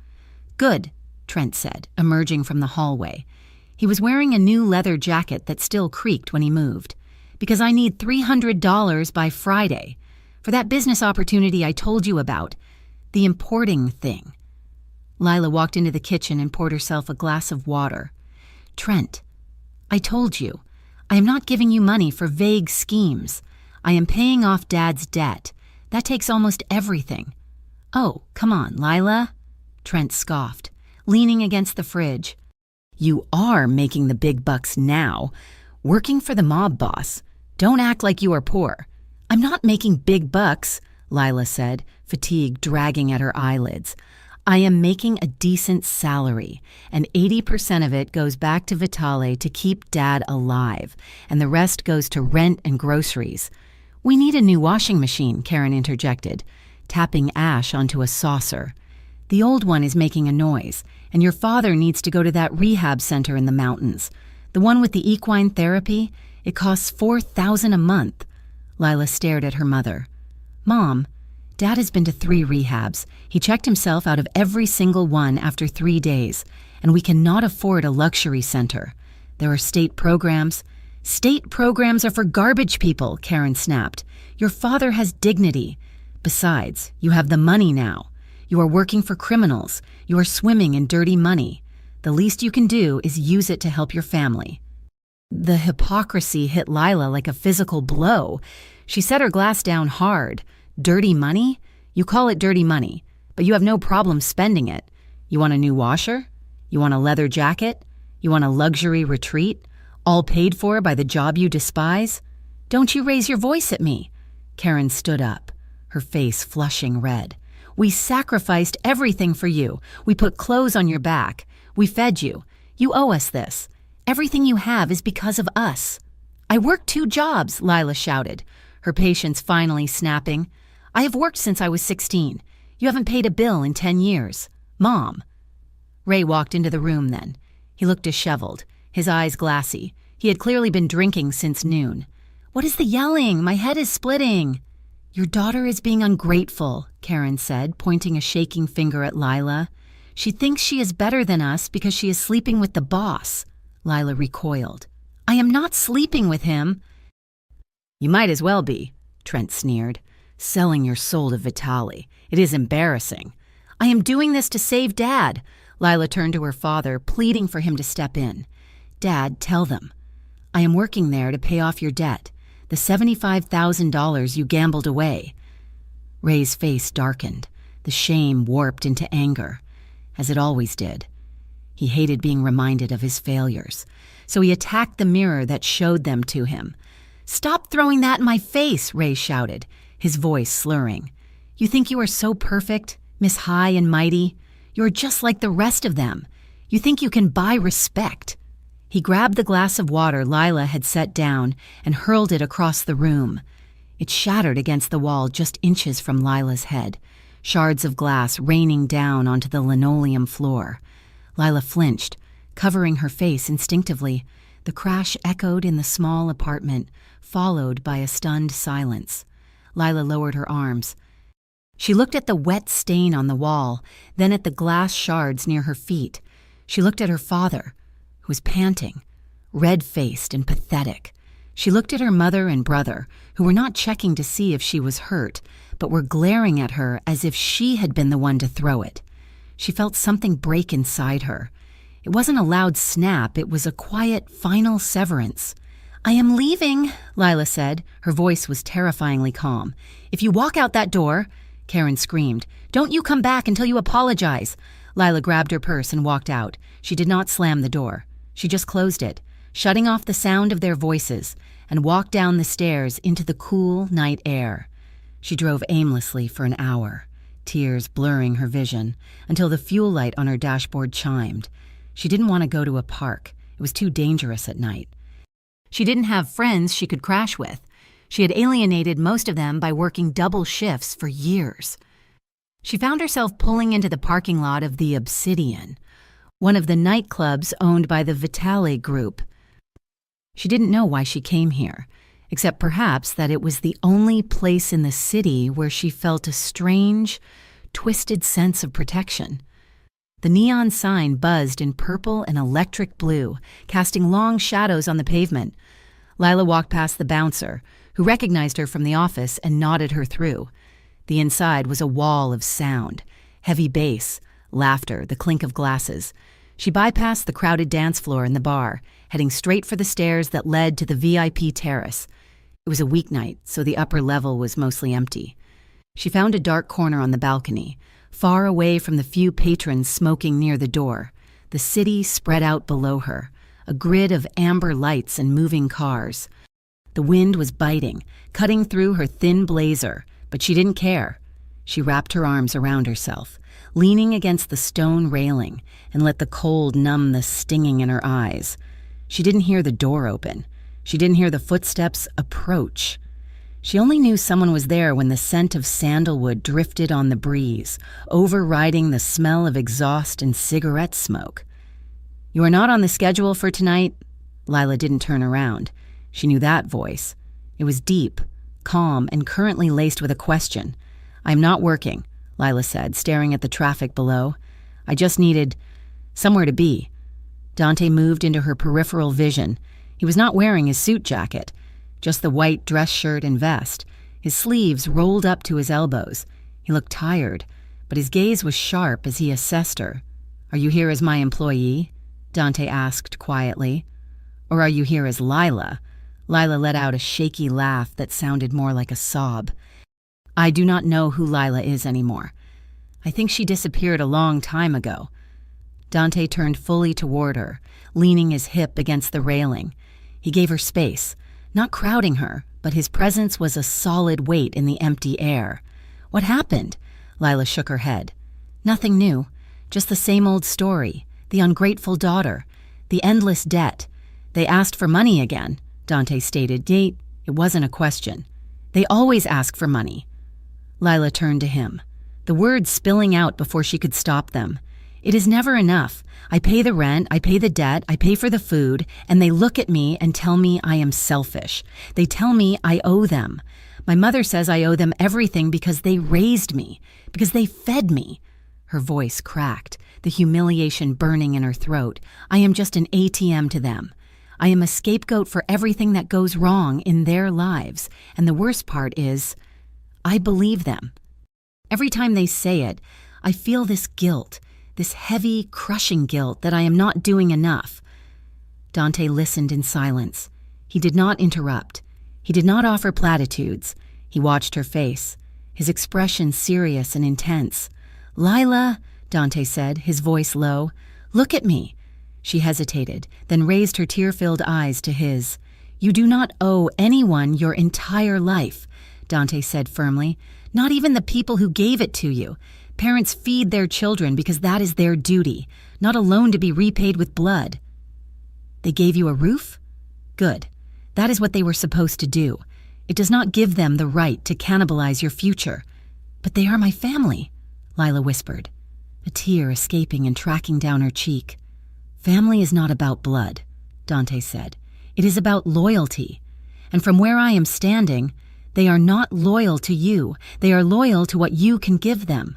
A: "Good," Trent said, emerging from the hallway. He was wearing a new leather jacket that still creaked when he moved. "Because I need $300 by Friday. For that business opportunity I told you about. The importing thing." Lila walked into the kitchen and poured herself a glass of water. "Trent, I told you, I am not giving you money for vague schemes. I am paying off Dad's debt. That takes almost everything." "Oh, come on, Lila," Trent scoffed, leaning against the fridge. "You are making the big bucks now, working for the mob boss. Don't act like you are poor." "I'm not making big bucks," Lila said, fatigue dragging at her eyelids. "I am making a decent salary, and 80% of it goes back to Vitali to keep Dad alive, and the rest goes to rent and groceries." "We need a new washing machine," Karen interjected, tapping ash onto a saucer. "The old one is making a noise, and your father needs to go to that rehab center in the mountains. The one with the equine therapy, it costs $4,000 a month." Lila stared at her mother. "Mom, Dad has been to 3 rehabs. He checked himself out of every single one after 3 days, and we cannot afford a luxury center. There are state programs." "State programs are for garbage people," Karen snapped. "Your father has dignity. Besides, you have the money now. You are working for criminals. You are swimming in dirty money. The least you can do is use it to help your family." The hypocrisy hit Lila like a physical blow. She set her glass down hard. "Dirty money? You call it dirty money. but you have no problem spending it. You want a new washer? You want a leather jacket? You want a luxury retreat, all paid for by the job you despise? Don't you raise your voice at me." Karen stood up, her face flushing red. "We sacrificed everything for you. We put clothes on your back. We fed you. You owe us this. Everything you have is because of us." "I work 2 jobs," Lila shouted, her patience finally snapping. "I have worked since I was 16. You haven't paid a bill in 10 years. Mom." Ray walked into the room then. He looked disheveled, his eyes glassy. He had clearly been drinking since noon. "What is the yelling? My head is splitting." "Your daughter is being ungrateful," Karen said, pointing a shaking finger at Lila. "She thinks she is better than us because she is sleeping with the boss." Lila recoiled. "I am not sleeping with him." "You might as well be," Trent sneered. "Selling your soul to Vitaly. It is embarrassing." "I am doing this to save Dad." Lila turned to her father, pleading for him to step in. "Dad, tell them. I am working there to pay off your debt, the $75,000 you gambled away." Ray's face darkened. The shame warped into anger, as it always did. He hated being reminded of his failures, so he attacked the mirror that showed them to him. "Stop throwing that in my face," Ray shouted, his voice slurring. "You think you are so perfect, Miss High and Mighty? You're just like the rest of them. You think you can buy respect." He grabbed the glass of water Lila had set down and hurled it across the room. It shattered against the wall just inches from Lila's head, shards of glass raining down onto the linoleum floor. Lila flinched, covering her face instinctively. The crash echoed in the small apartment, followed by a stunned silence. Lila lowered her arms. She looked at the wet stain on the wall, then at the glass shards near her feet. She looked at her father, who was panting, red-faced and pathetic. She looked at her mother and brother, who were not checking to see if she was hurt, but were glaring at her as if she had been the one to throw it. She felt something break inside her. It wasn't a loud snap, it was a quiet, final severance. "I am leaving," Lila said. Her voice was terrifyingly calm. "If you walk out that door," Karen screamed, "don't you come back until you apologize." Lila grabbed her purse and walked out. She did not slam the door. She just closed it, shutting off the sound of their voices, and walked down the stairs into the cool night air. She drove aimlessly for an hour, tears blurring her vision, until the fuel light on her dashboard chimed. She didn't want to go to a park. It was too dangerous at night. She didn't have friends she could crash with. She had alienated most of them by working double shifts for years. She found herself pulling into the parking lot of the Obsidian, one of the nightclubs owned by the Vitaly Group. She didn't know why she came here, except perhaps that it was the only place in the city where she felt a strange, twisted sense of protection. The neon sign buzzed in purple and electric blue, casting long shadows on the pavement. Lila walked past the bouncer, who recognized her from the office and nodded her through. The inside was a wall of sound, heavy bass, laughter, the clink of glasses. She bypassed the crowded dance floor and the bar, heading straight for the stairs that led to the VIP terrace. It was a weeknight, so the upper level was mostly empty. She found a dark corner on the balcony, far away from the few patrons smoking near the door. The city spread out below her, a grid of amber lights and moving cars. The wind was biting, cutting through her thin blazer, but she didn't care. She wrapped her arms around herself, leaning against the stone railing, and let the cold numb the stinging in her eyes. She didn't hear the door open. She didn't hear the footsteps approach. She only knew someone was there when the scent of sandalwood drifted on the breeze, overriding the smell of exhaust and cigarette smoke. "You are not on the schedule for tonight?" Lila didn't turn around. She knew that voice. It was deep, calm, and currently laced with a question. "I'm not working," Lila said, staring at the traffic below. "I just needed somewhere to be." Dante moved into her peripheral vision. He was not wearing his suit jacket, just the white dress shirt and vest. His sleeves rolled up to his elbows. He looked tired, but his gaze was sharp as he assessed her. "Are you here as my employee?" Dante asked quietly. "Or are you here as Lila?" Lila let out a shaky laugh that sounded more like a sob. "I do not know who Lila is anymore. I think she disappeared a long time ago." Dante turned fully toward her, leaning his hip against the railing. He gave her space, not crowding her, but his presence was a solid weight in the empty air. "What happened?" Lila shook her head. "Nothing new. Just the same old story. The ungrateful daughter. The endless debt. They asked for money again," Dante stated. It wasn't a question. "They always ask for money." Lila turned to him, the words spilling out before she could stop them. "It is never enough. I pay the rent, I pay the debt, I pay for the food, and they look at me and tell me I am selfish. They tell me I owe them. My mother says I owe them everything because they raised me, because they fed me." Her voice cracked, the humiliation burning in her throat. "I am just an ATM to them. I am a scapegoat for everything that goes wrong in their lives. And the worst part is, I believe them. Every time they say it, I feel this guilt, this heavy, crushing guilt that I am not doing enough." Dante listened in silence. He did not interrupt. He did not offer platitudes. He watched her face, his expression serious and intense. "Lila," Dante said, his voice low, "look at me." She hesitated, then raised her tear-filled eyes to his. "You do not owe anyone your entire life," Dante said firmly. "Not even the people who gave it to you. Parents feed their children because that is their duty, not a loan to be repaid with blood." "They gave you a roof? Good. That is what they were supposed to do. It does not give them the right to cannibalize your future." "But they are my family," Lila whispered, a tear escaping and tracking down her cheek. "Family is not about blood," Dante said. "It is about loyalty. And from where I am standing, they are not loyal to you. They are loyal to what you can give them."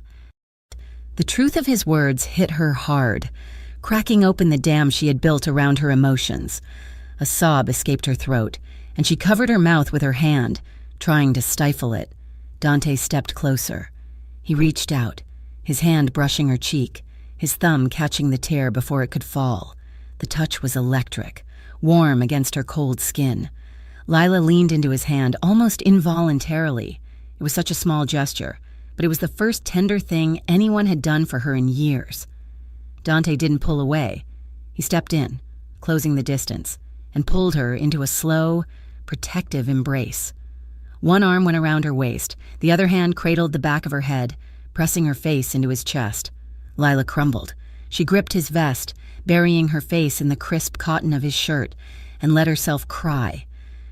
A: The truth of his words hit her hard, cracking open the dam she had built around her emotions. A sob escaped her throat, and she covered her mouth with her hand, trying to stifle it. Dante stepped closer. He reached out, his hand brushing her cheek, his thumb catching the tear before it could fall. The touch was electric, warm against her cold skin. Lila leaned into his hand almost involuntarily. It was such a small gesture, but it was the first tender thing anyone had done for her in years. Dante didn't pull away. He stepped in, closing the distance, and pulled her into a slow, protective embrace. One arm went around her waist, the other hand cradled the back of her head, pressing her face into his chest. Lila crumbled. She gripped his vest, burying her face in the crisp cotton of his shirt, and let herself cry.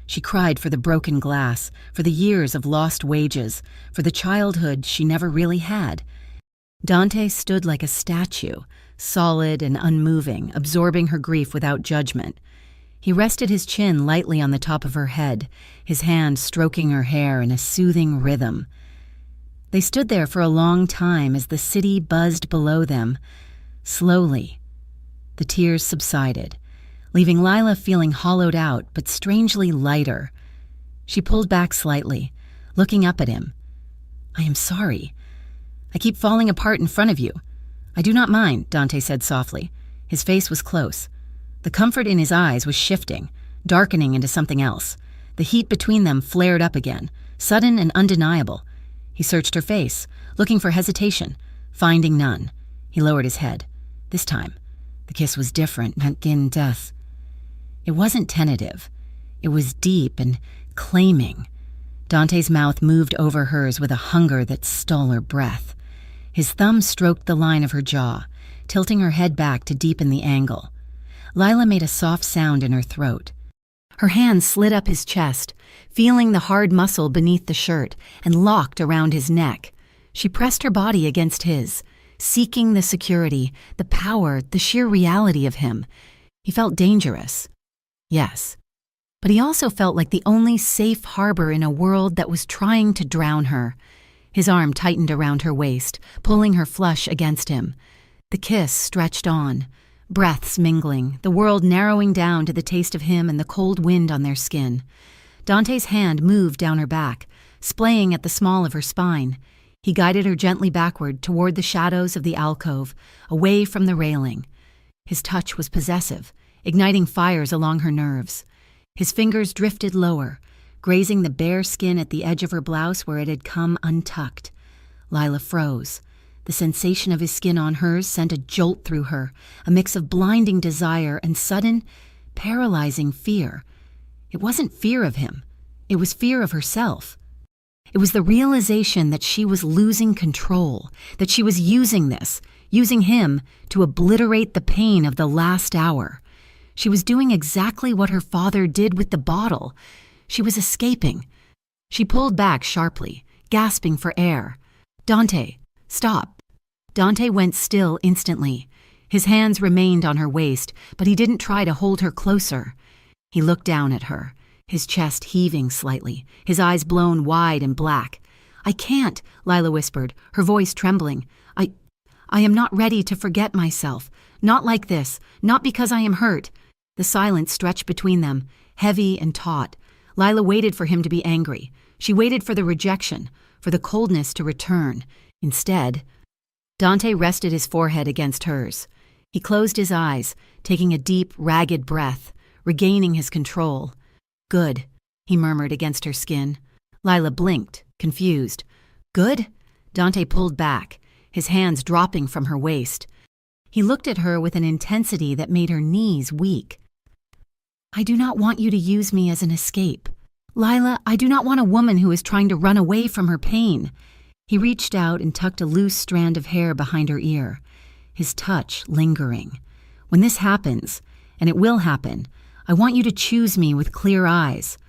A: She cried for the broken glass, for the years of lost wages, for the childhood she never really had. Dante stood like a statue, solid and unmoving, absorbing her grief without judgment. He rested his chin lightly on the top of her head, his hand stroking her hair in a soothing rhythm. They stood there for a long time as the city buzzed below them. Slowly, the tears subsided, leaving Lila feeling hollowed out but strangely lighter. She pulled back slightly, looking up at him. "I am sorry. I keep falling apart in front of you." "I do not mind," Dante said softly. His face was close. The comfort in his eyes was shifting, darkening into something else. The heat between them flared up again, sudden and undeniable. He searched her face, looking for hesitation, finding none. He lowered his head. This time, the kiss was different, not gin death. It wasn't tentative. It was deep and claiming. Dante's mouth moved over hers with a hunger that stole her breath. His thumb stroked the line of her jaw, tilting her head back to deepen the angle. Lila made a soft sound in her throat. Her hand slid up his chest, feeling the hard muscle beneath the shirt, and locked around his neck. She pressed her body against his, seeking the security, the power, the sheer reality of him. He felt dangerous. Yes. But he also felt like the only safe harbor in a world that was trying to drown her. His arm tightened around her waist, pulling her flush against him. The kiss stretched on, breaths mingling, the world narrowing down to the taste of him and the cold wind on their skin. Dante's hand moved down her back, splaying at the small of her spine. He guided her gently backward toward the shadows of the alcove, away from the railing. His touch was possessive, igniting fires along her nerves. His fingers drifted lower, grazing the bare skin at the edge of her blouse where it had come untucked. Lila froze. The sensation of his skin on hers sent a jolt through her, a mix of blinding desire and sudden, paralyzing fear. It wasn't fear of him. It was fear of herself. It was the realization that she was losing control, that she was using him to obliterate the pain of the last hour. She was doing exactly what her father did with the bottle. She was escaping. She pulled back sharply, gasping for air. "Dante, stop." Dante went still instantly. His hands remained on her waist, but he didn't try to hold her closer. He looked down at her, his chest heaving slightly, his eyes blown wide and black. "I can't," Lila whispered, her voice trembling. I am not ready to forget myself. Not like this, not because I am hurt." The silence stretched between them, heavy and taut. Lila waited for him to be angry. She waited for the rejection, for the coldness to return. Instead, Dante rested his forehead against hers. He closed his eyes, taking a deep, ragged breath, regaining his control. "Good," he murmured against her skin. Lila blinked, confused. "Good?" Dante pulled back, his hands dropping from her waist. He looked at her with an intensity that made her knees weak. "I do not want you to use me as an escape. Lila, I do not want a woman who is trying to run away from her pain." He reached out and tucked a loose strand of hair behind her ear, his touch lingering. "When this happens, and it will happen, I want you to choose me with clear eyes.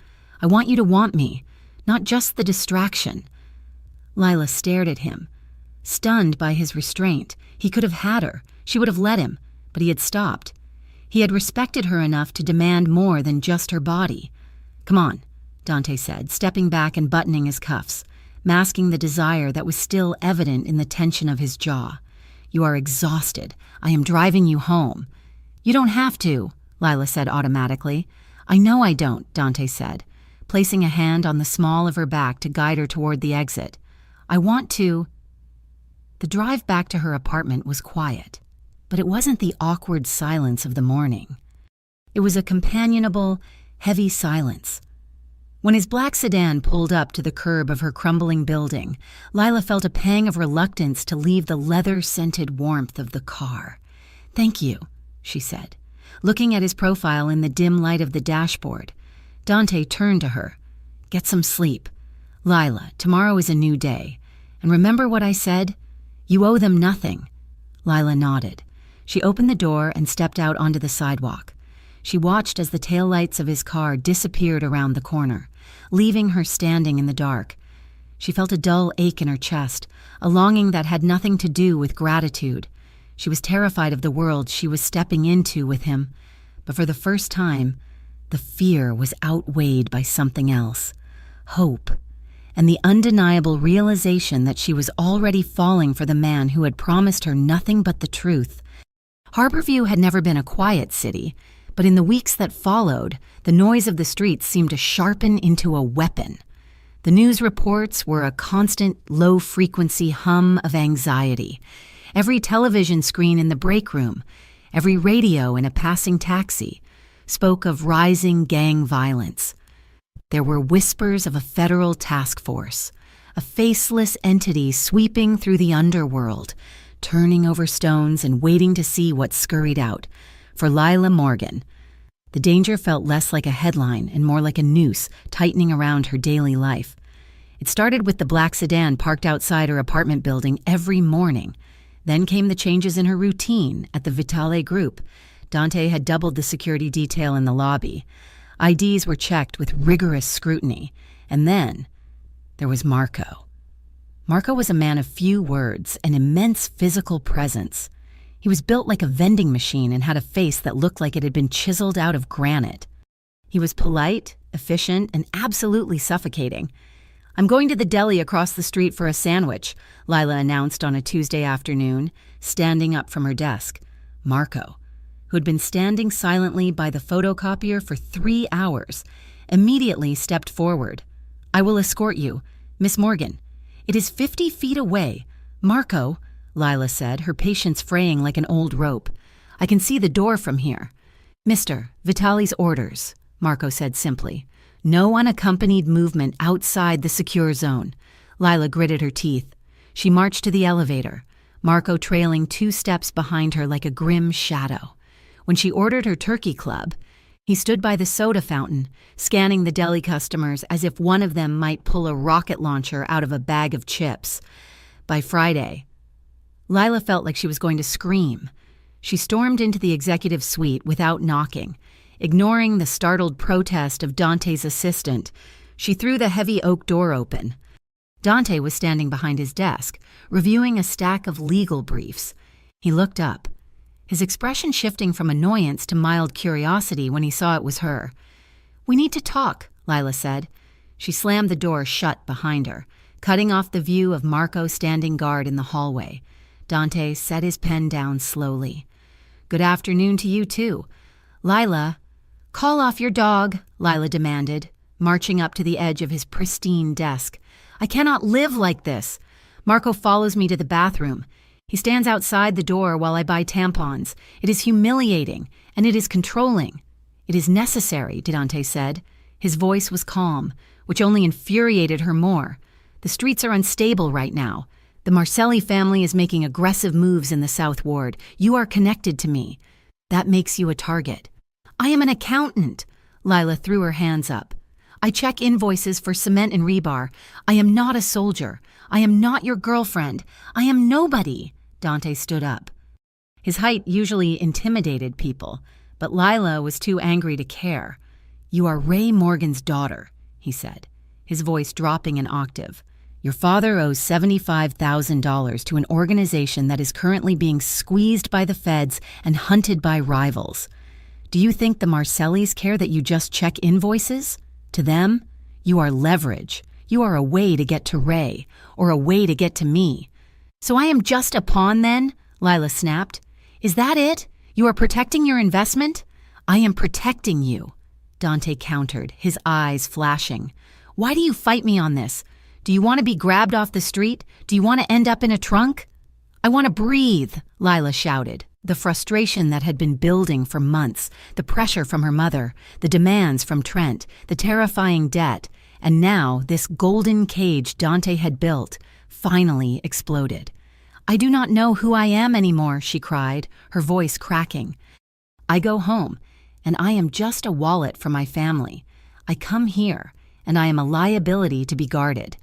A: I want you to want me, not just the distraction." Lila stared at him, stunned by his restraint. He could have had her. She would have let him, but he had stopped. He had respected her enough to demand more than just her body. "Come on," Dante said, stepping back and buttoning his cuffs, masking the desire that was still evident in the tension of his jaw. "You are exhausted. I am driving you home." "You don't have to," Lila said automatically. "I know I don't," Dante said, placing a hand on the small of her back to guide her toward the exit. "I want to." The drive back to her apartment was quiet, but it wasn't the awkward silence of the morning. It was a companionable, heavy silence. When his black sedan pulled up to the curb of her crumbling building, Lila felt a pang of reluctance to leave the leather-scented warmth of the car. "Thank you," she said, looking at his profile in the dim light of the dashboard. Dante turned to her. "Get some sleep. Lila, tomorrow is a new day. And remember what I said? You owe them nothing." Lila nodded. She opened the door and stepped out onto the sidewalk. She watched as the taillights of his car disappeared around the corner, leaving her standing in the dark. She felt a dull ache in her chest, a longing that had nothing to do with gratitude. She was terrified of the world she was stepping into with him, but for the first time, the fear was outweighed by something else: hope, and the undeniable realization that she was already falling for the man who had promised her nothing but the truth. Harborview had never been a quiet city, but in the weeks that followed, the noise of the streets seemed to sharpen into a weapon. The news reports were a constant, low-frequency hum of anxiety. Every television screen in the break room, every radio in a passing taxi, spoke of rising gang violence. There were whispers of a federal task force, a faceless entity sweeping through the underworld, turning over stones and waiting to see what scurried out. For Lila Morgan, the danger felt less like a headline and more like a noose tightening around her daily life. It started with the black sedan parked outside her apartment building every morning. Then came the changes in her routine at the Vitale group. Dante had doubled the security detail in the lobby. IDs were checked with rigorous scrutiny. And then there was Marco. Marco was a man of few words, an immense physical presence. He was built like a vending machine and had a face that looked like it had been chiseled out of granite. He was polite, efficient, and absolutely suffocating. "I'm going to the deli across the street for a sandwich," Lila announced on a Tuesday afternoon, standing up from her desk. Marco, who had been standing silently by the photocopier for 3 hours, immediately stepped forward. "I will escort you. Miss Morgan. It is 50 feet away. Marco," Lila said, her patience fraying like an old rope. "I can see the door from here." "Mr. Vitale's orders," Marco said simply. "No unaccompanied movement outside the secure zone." Lila gritted her teeth. She marched to the elevator. Marco trailing 2 steps behind her like a grim shadow. When she ordered her turkey club, he stood by the soda fountain, scanning the deli customers as if one of them might pull a rocket launcher out of a bag of chips. By Friday, Lila felt like she was going to scream. She stormed into the executive suite without knocking. Ignoring the startled protest of Dante's assistant, she threw the heavy oak door open. Dante was standing behind his desk, reviewing a stack of legal briefs. He looked up, his expression shifting from annoyance to mild curiosity when he saw it was her. "We need to talk," Lila said. She slammed the door shut behind her, cutting off the view of Marco standing guard in the hallway. Dante set his pen down slowly. "Good afternoon to you, too. Lila." "Call off your dog," Lila demanded, marching up to the edge of his pristine desk. "I cannot live like this." Marco follows me to the bathroom. He stands outside the door while I buy tampons. It is humiliating, and it is controlling. "It is necessary," Dante said. His voice was calm, which only infuriated her more. "The streets are unstable right now. The Marcelli family is making aggressive moves in the South Ward. You are connected to me. That makes you a target." "I am an accountant." Lila threw her hands up. "I check invoices for cement and rebar. I am not a soldier. I am not your girlfriend. I am nobody." Dante stood up. His height usually intimidated people, but Lila was too angry to care. "You are Ray Morgan's daughter," he said, his voice dropping an octave. "Your father owes $75,000 to an organization that is currently being squeezed by the feds and hunted by rivals. Do you think the Marcellis care that you just check invoices? To them, you are leverage. You are a way to get to Ray, or a way to get to me." "So I am just a pawn then?" Lila snapped. "Is that it? You are protecting your investment?" "I am protecting you," Dante countered, his eyes flashing. "Why do you fight me on this? Do you want to be grabbed off the street? Do you want to end up in a trunk?" "I want to breathe," Lila shouted. The frustration that had been building for months, the pressure from her mother, the demands from Trent, the terrifying debt, and now this golden cage Dante had built, finally exploded. "I do not know who I am anymore," she cried, her voice cracking. "I go home, and I am just a wallet for my family. I come here, and I am a liability to be guarded.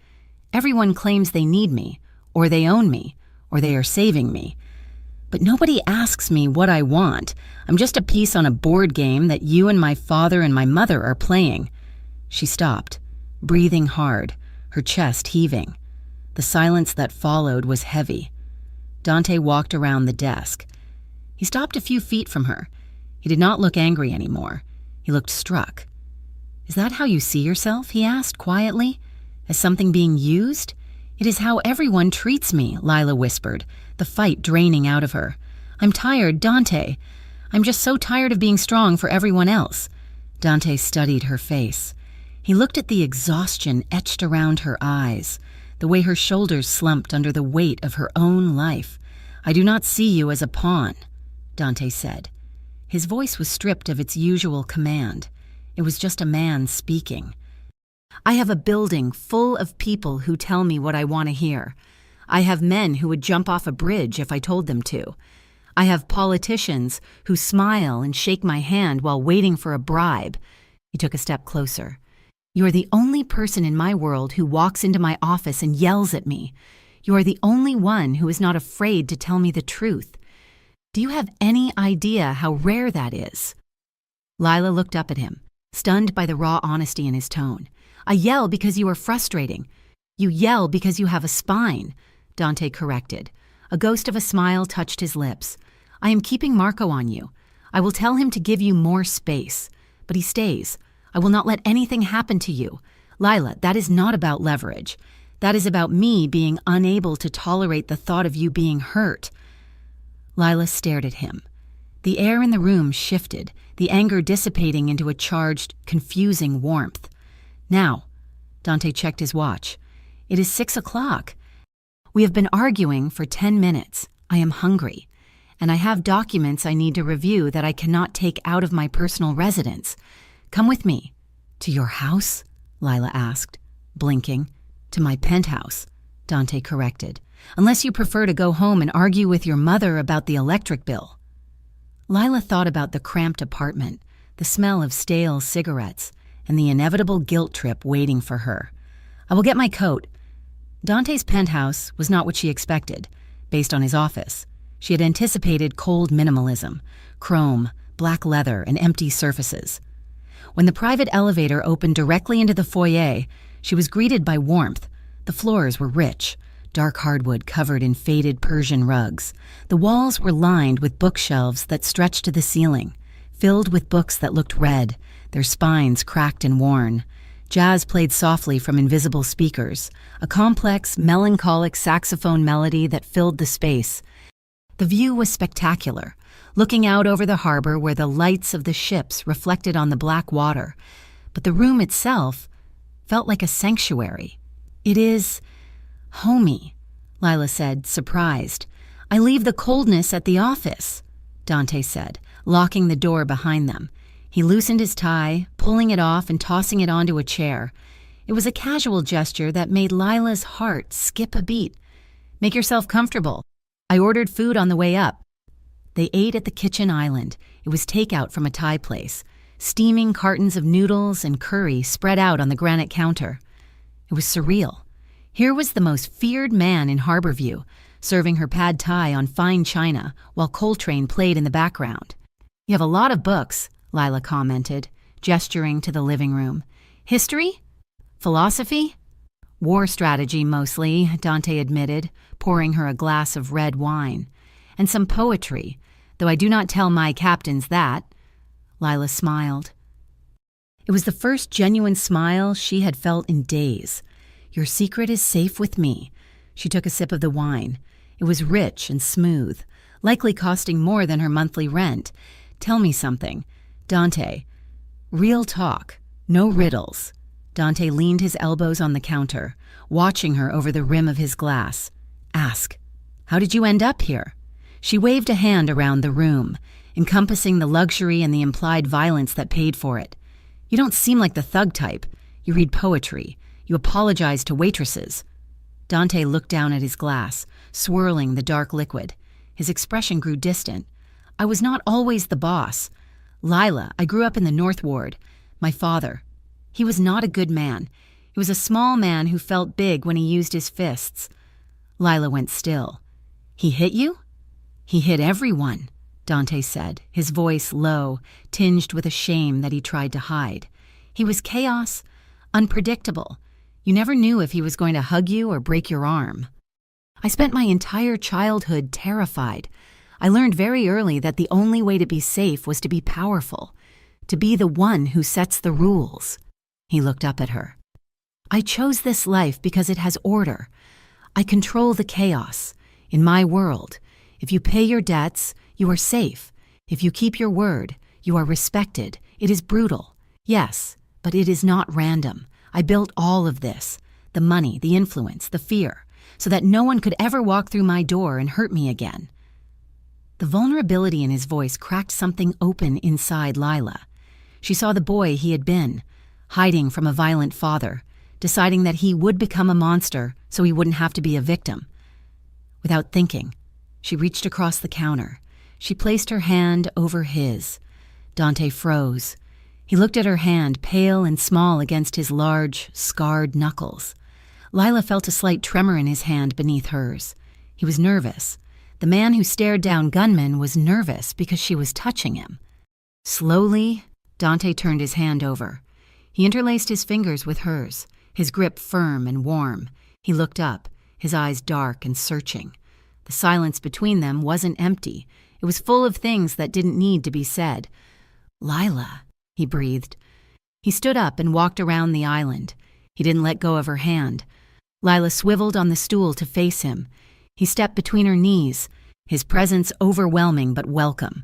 A: Everyone claims they need me, or they own me, or they are saving me. But nobody asks me what I want. I'm just a piece on a board game that you and my father and my mother are playing." She stopped, breathing hard, her chest heaving. The silence that followed was heavy. Dante walked around the desk. He stopped a few feet from her. He did not look angry anymore. He looked struck. "Is that how you see yourself?" he asked quietly. "As something being used?" "It is how everyone treats me," Lila whispered, the fight draining out of her. "I'm tired, Dante. I'm just so tired of being strong for everyone else." Dante studied her face. He looked at the exhaustion etched around her eyes, the way her shoulders slumped under the weight of her own life. "I do not see you as a pawn," Dante said. His voice was stripped of its usual command. It was just a man speaking. "I have a building full of people who tell me what I want to hear. I have men who would jump off a bridge if I told them to. I have politicians who smile and shake my hand while waiting for a bribe." He took a step closer. "You are the only person in my world who walks into my office and yells at me. You are the only one who is not afraid to tell me the truth. Do you have any idea how rare that is?" Lila looked up at him, stunned by the raw honesty in his tone. "I yell because you are frustrating. You yell because you have a spine," Dante corrected. A ghost of a smile touched his lips. "I am keeping Marco on you. I will tell him to give you more space. But he stays. I will not let anything happen to you. Lila, that is not about leverage. That is about me being unable to tolerate the thought of you being hurt." Lila stared at him. The air in the room shifted, the anger dissipating into a charged, confusing warmth. "Now," Dante checked his watch. "It is 6 o'clock. We have been arguing for 10 minutes. I am hungry, and I have documents I need to review that I cannot take out of my personal residence. Come with me." "To your house?" Lila asked, blinking. "To my penthouse," Dante corrected. unless you prefer to go home and argue with your mother about the electric bill." Lila thought about the cramped apartment, the smell of stale cigarettes, and the inevitable guilt trip waiting for her. "I will get my coat." Dante's penthouse was not what she expected, based on his office. She had anticipated cold minimalism, chrome, black leather, and empty surfaces. When the private elevator opened directly into the foyer, she was greeted by warmth. The floors were rich, dark hardwood covered in faded Persian rugs. The walls were lined with bookshelves that stretched to the ceiling, filled with books that looked red, their spines cracked and worn. Jazz played softly from invisible speakers, a complex, melancholic saxophone melody that filled the space. The view was spectacular, looking out over the harbor where the lights of the ships reflected on the black water. But the room itself felt like a sanctuary. "It is homey," Lila said, surprised. "I leave the coldness at the office," Dante said, locking the door behind them. He loosened his tie, pulling it off and tossing it onto a chair. It was a casual gesture that made Lila's heart skip a beat. "Make yourself comfortable. I ordered food on the way up." They ate at the kitchen island. It was takeout from a Thai place. Steaming cartons of noodles and curry spread out on the granite counter. It was surreal. Here was the most feared man in Harborview, serving her pad thai on fine china while Coltrane played in the background. "You have a lot of books," Lila commented, gesturing to the living room. "History? Philosophy?" "War strategy, mostly," Dante admitted, pouring her a glass of red wine. "And some poetry, though I do not tell my captains that." Lila smiled. It was the first genuine smile she had felt in days. "Your secret is safe with me." She took a sip of the wine. It was rich and smooth, likely costing more than her monthly rent. "Tell me something, Dante. Real talk, no riddles." Dante leaned his elbows on the counter, watching her over the rim of his glass. "Ask, how did you end up here?" She waved a hand around the room, encompassing the luxury and the implied violence that paid for it. "You don't seem like the thug type. You read poetry. You apologize to waitresses." Dante looked down at his glass, swirling the dark liquid. His expression grew distant. "I was not always the boss. Lila, I grew up in the North Ward. My father, he was not a good man. He was a small man who felt big when he used his fists." Lila went still. "He hit you?" "He hit everyone," Dante said, his voice low, tinged with a shame that he tried to hide. "He was chaos, unpredictable. You never knew if he was going to hug you or break your arm." "I spent my entire childhood terrified. I learned very early that the only way to be safe was to be powerful, to be the one who sets the rules." He looked up at her. "I chose this life because it has order. I control the chaos. In my world, if you pay your debts, you are safe. If you keep your word, you are respected. It is brutal, yes, but it is not random. I built all of this, the money, the influence, the fear, so that no one could ever walk through my door and hurt me again." The vulnerability in his voice cracked something open inside Lila. She saw the boy he had been, hiding from a violent father, deciding that he would become a monster so he wouldn't have to be a victim. Without thinking, she reached across the counter. She placed her hand over his. Dante froze. He looked at her hand, pale and small against his large, scarred knuckles. Lila felt a slight tremor in his hand beneath hers. He was nervous. The man who stared down gunmen was nervous because she was touching him. Slowly, Dante turned his hand over. He interlaced his fingers with hers, his grip firm and warm. He looked up, his eyes dark and searching. The silence between them wasn't empty. It was full of things that didn't need to be said. "Lila," he breathed. He stood up and walked around the island. He didn't let go of her hand. Lila swiveled on the stool to face him. He stepped between her knees, his presence overwhelming but welcome.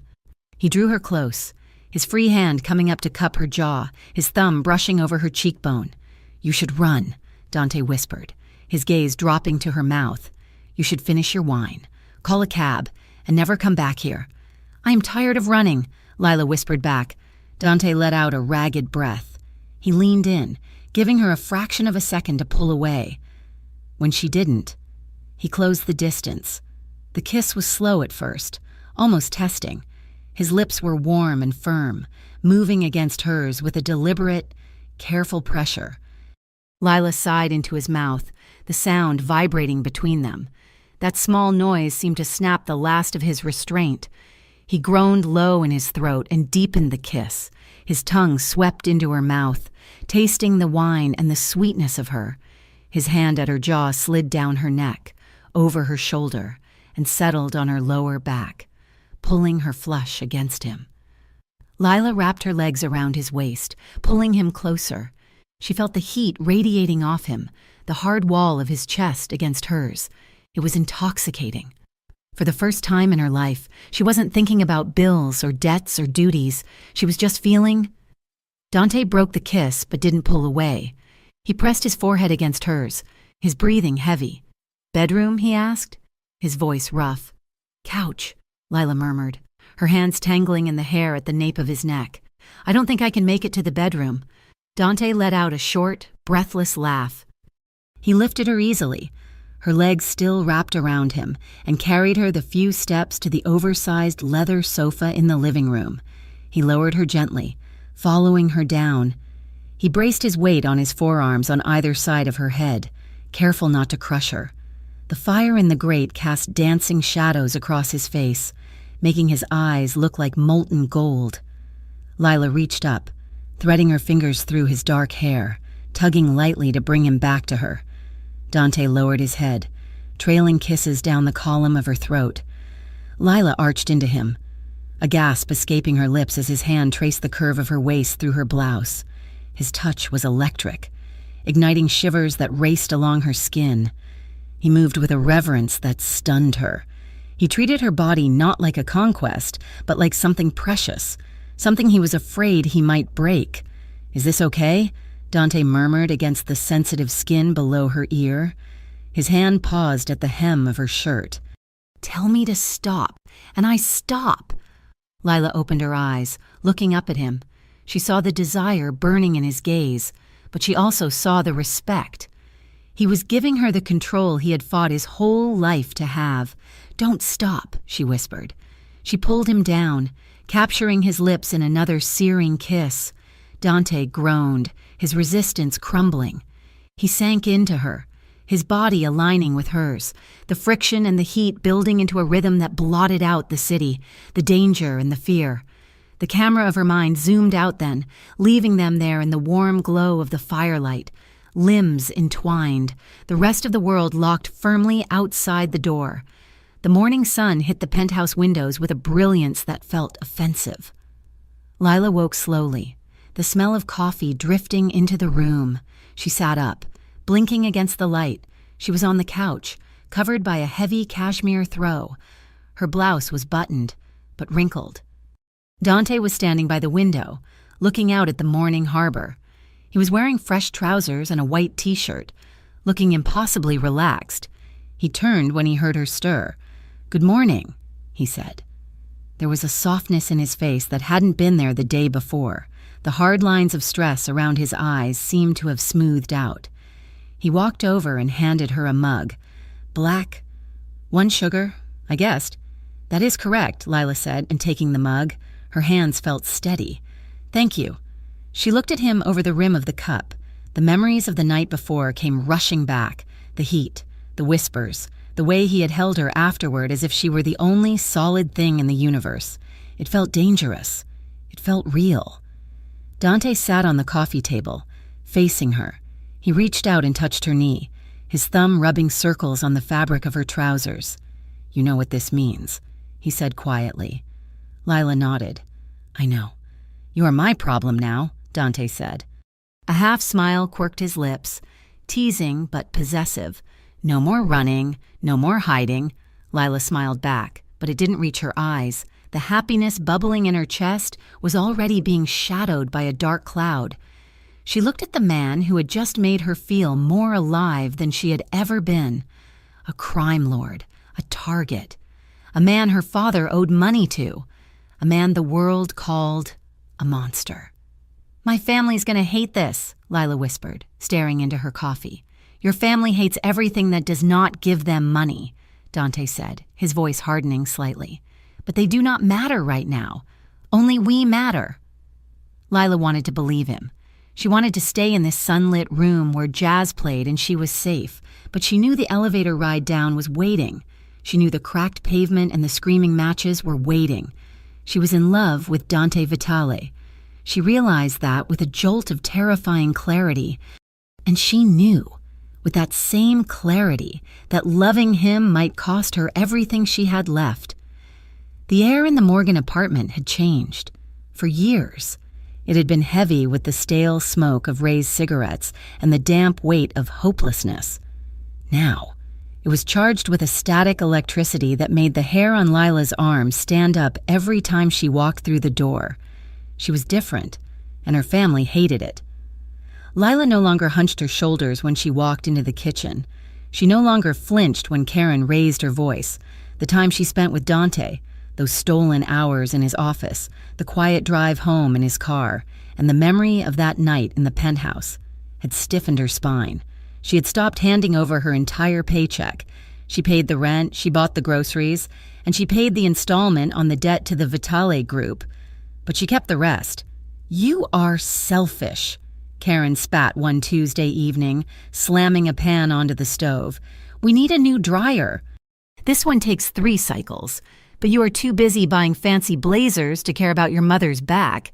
A: He drew her close, his free hand coming up to cup her jaw, his thumb brushing over her cheekbone. "You should run," Dante whispered, his gaze dropping to her mouth. "You should finish your wine, call a cab, and never come back here." "I am tired of running," Lila whispered back. Dante let out a ragged breath. He leaned in, giving her a fraction of a second to pull away. When she didn't, He closed the distance. The kiss was slow at first, almost testing. His lips were warm and firm, moving against hers with a deliberate, careful pressure. Lila sighed into his mouth, the sound vibrating between them. That small noise seemed to snap the last of his restraint. He groaned low in his throat and deepened the kiss. His tongue swept into her mouth, tasting the wine and the sweetness of her. His hand at her jaw slid down her neck, over her shoulder, and settled on her lower back, pulling her flush against him. Lila wrapped her legs around his waist, pulling him closer. She felt the heat radiating off him, the hard wall of his chest against hers. It was intoxicating. For the first time in her life, she wasn't thinking about bills or debts or duties. She was just feeling. Dante broke the kiss but didn't pull away. He pressed his forehead against hers, his breathing heavy. "Bedroom?" he asked, his voice rough. "Couch," Lila murmured, her hands tangling in the hair at the nape of his neck. "I don't think I can make it to the bedroom." Dante let out a short, breathless laugh. He lifted her easily, her legs still wrapped around him, and carried her the few steps to the oversized leather sofa in the living room. He lowered her gently, following her down. He braced his weight on his forearms on either side of her head, careful not to crush her. The fire in the grate cast dancing shadows across his face, making his eyes look like molten gold. Lila reached up, threading her fingers through his dark hair, tugging lightly to bring him back to her. Dante lowered his head, trailing kisses down the column of her throat. Lila arched into him, a gasp escaping her lips as his hand traced the curve of her waist through her blouse. His touch was electric, igniting shivers that raced along her skin. He moved with a reverence that stunned her. He treated her body not like a conquest, but like something precious, something he was afraid he might break. "Is this okay?" Dante murmured against the sensitive skin below her ear. His hand paused at the hem of her shirt. "Tell me to stop, and I stop." Lila opened her eyes, looking up at him. She saw the desire burning in his gaze, but she also saw the respect. He was giving her the control he had fought his whole life to have. "Don't stop," she whispered. She pulled him down, capturing his lips in another searing kiss. Dante groaned, his resistance crumbling. He sank into her, his body aligning with hers, the friction and the heat building into a rhythm that blotted out the city, the danger and the fear. The camera of her mind zoomed out then, leaving them there in the warm glow of the firelight, limbs entwined, the rest of the world locked firmly outside the door. The morning sun hit the penthouse windows with a brilliance that felt offensive. Lila woke slowly, the smell of coffee drifting into the room. She sat up, blinking against the light. She was on the couch, covered by a heavy cashmere throw. Her blouse was buttoned, but wrinkled. Dante was standing by the window, looking out at the morning harbor. He was wearing fresh trousers and a white t-shirt, looking impossibly relaxed. He turned when he heard her stir. "Good morning," he said. There was a softness in his face that hadn't been there the day before. The hard lines of stress around his eyes seemed to have smoothed out. He walked over and handed her a mug. "Black. 1 sugar, I guessed." "That is correct," Lila said, and taking the mug, her hands felt steady. "Thank you." She looked at him over the rim of the cup. The memories of the night before came rushing back, the heat, the whispers, the way he had held her afterward as if she were the only solid thing in the universe. It felt dangerous. It felt real. Dante sat on the coffee table, facing her. He reached out and touched her knee, his thumb rubbing circles on the fabric of her trousers. "You know what this means," he said quietly. Lila nodded. "I know. You are my problem now," Dante said. A half smile quirked his lips, teasing but possessive. "No more running, no more hiding." Lila smiled back, but it didn't reach her eyes. The happiness bubbling in her chest was already being shadowed by a dark cloud. She looked at the man who had just made her feel more alive than she had ever been. A crime lord, a target, a man her father owed money to, a man the world called a monster. "My family's gonna hate this," Lila whispered, staring into her coffee. Your family hates everything that does not give them money, Dante said, his voice hardening slightly. But they do not matter right now. Only we matter. Lila wanted to believe him. She wanted to stay in this sunlit room where jazz played and she was safe, but she knew the elevator ride down was waiting. She knew the cracked pavement and the screaming matches were waiting. She was in love with Dante Vitale. She realized that with a jolt of terrifying clarity, and she knew, with that same clarity, that loving him might cost her everything she had left. The air in the Morgan apartment had changed. For years, it had been heavy with the stale smoke of Ray's cigarettes and the damp weight of hopelessness. Now, it was charged with a static electricity that made the hair on Lila's arm stand up every time she walked through the door. She was different, and her family hated it. Lila no longer hunched her shoulders when she walked into the kitchen. She no longer flinched when Karen raised her voice. The time she spent with Dante, those stolen hours in his office, the quiet drive home in his car, and the memory of that night in the penthouse had stiffened her spine. She had stopped handing over her entire paycheck. She paid the rent, she bought the groceries, and she paid the installment on the debt to the Vitale group. But she kept the rest. "You are selfish," Karen spat one Tuesday evening, slamming a pan onto the stove. "We need a new dryer. This one takes 3 cycles. But you are too busy buying fancy blazers to care about your mother's back.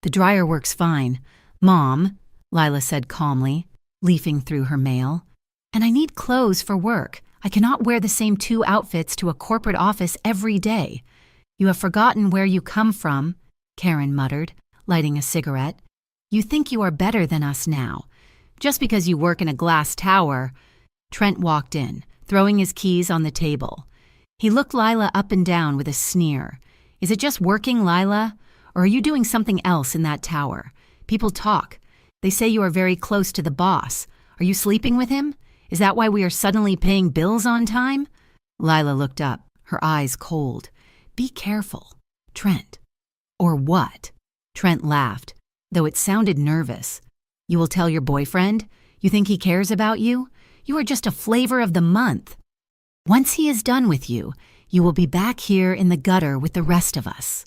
A: The dryer works fine. Mom," Lila said calmly, leafing through her mail, "and I need clothes for work. I cannot wear the same 2 outfits to a corporate office every day." "You have forgotten where you come from," Karen muttered, lighting a cigarette. "You think you are better than us now. Just because you work in a glass tower." Trent walked in, throwing his keys on the table. He looked Lila up and down with a sneer. "Is it just working, Lila? Or are you doing something else in that tower? People talk. They say you are very close to the boss. Are you sleeping with him? Is that why we are suddenly paying bills on time?" Lila looked up, her eyes cold. "Be careful, Trent." "Or what?" Trent laughed, though it sounded nervous. "You will tell your boyfriend? You think he cares about you? You are just a flavor of the month. Once he is done with you, you will be back here in the gutter with the rest of us."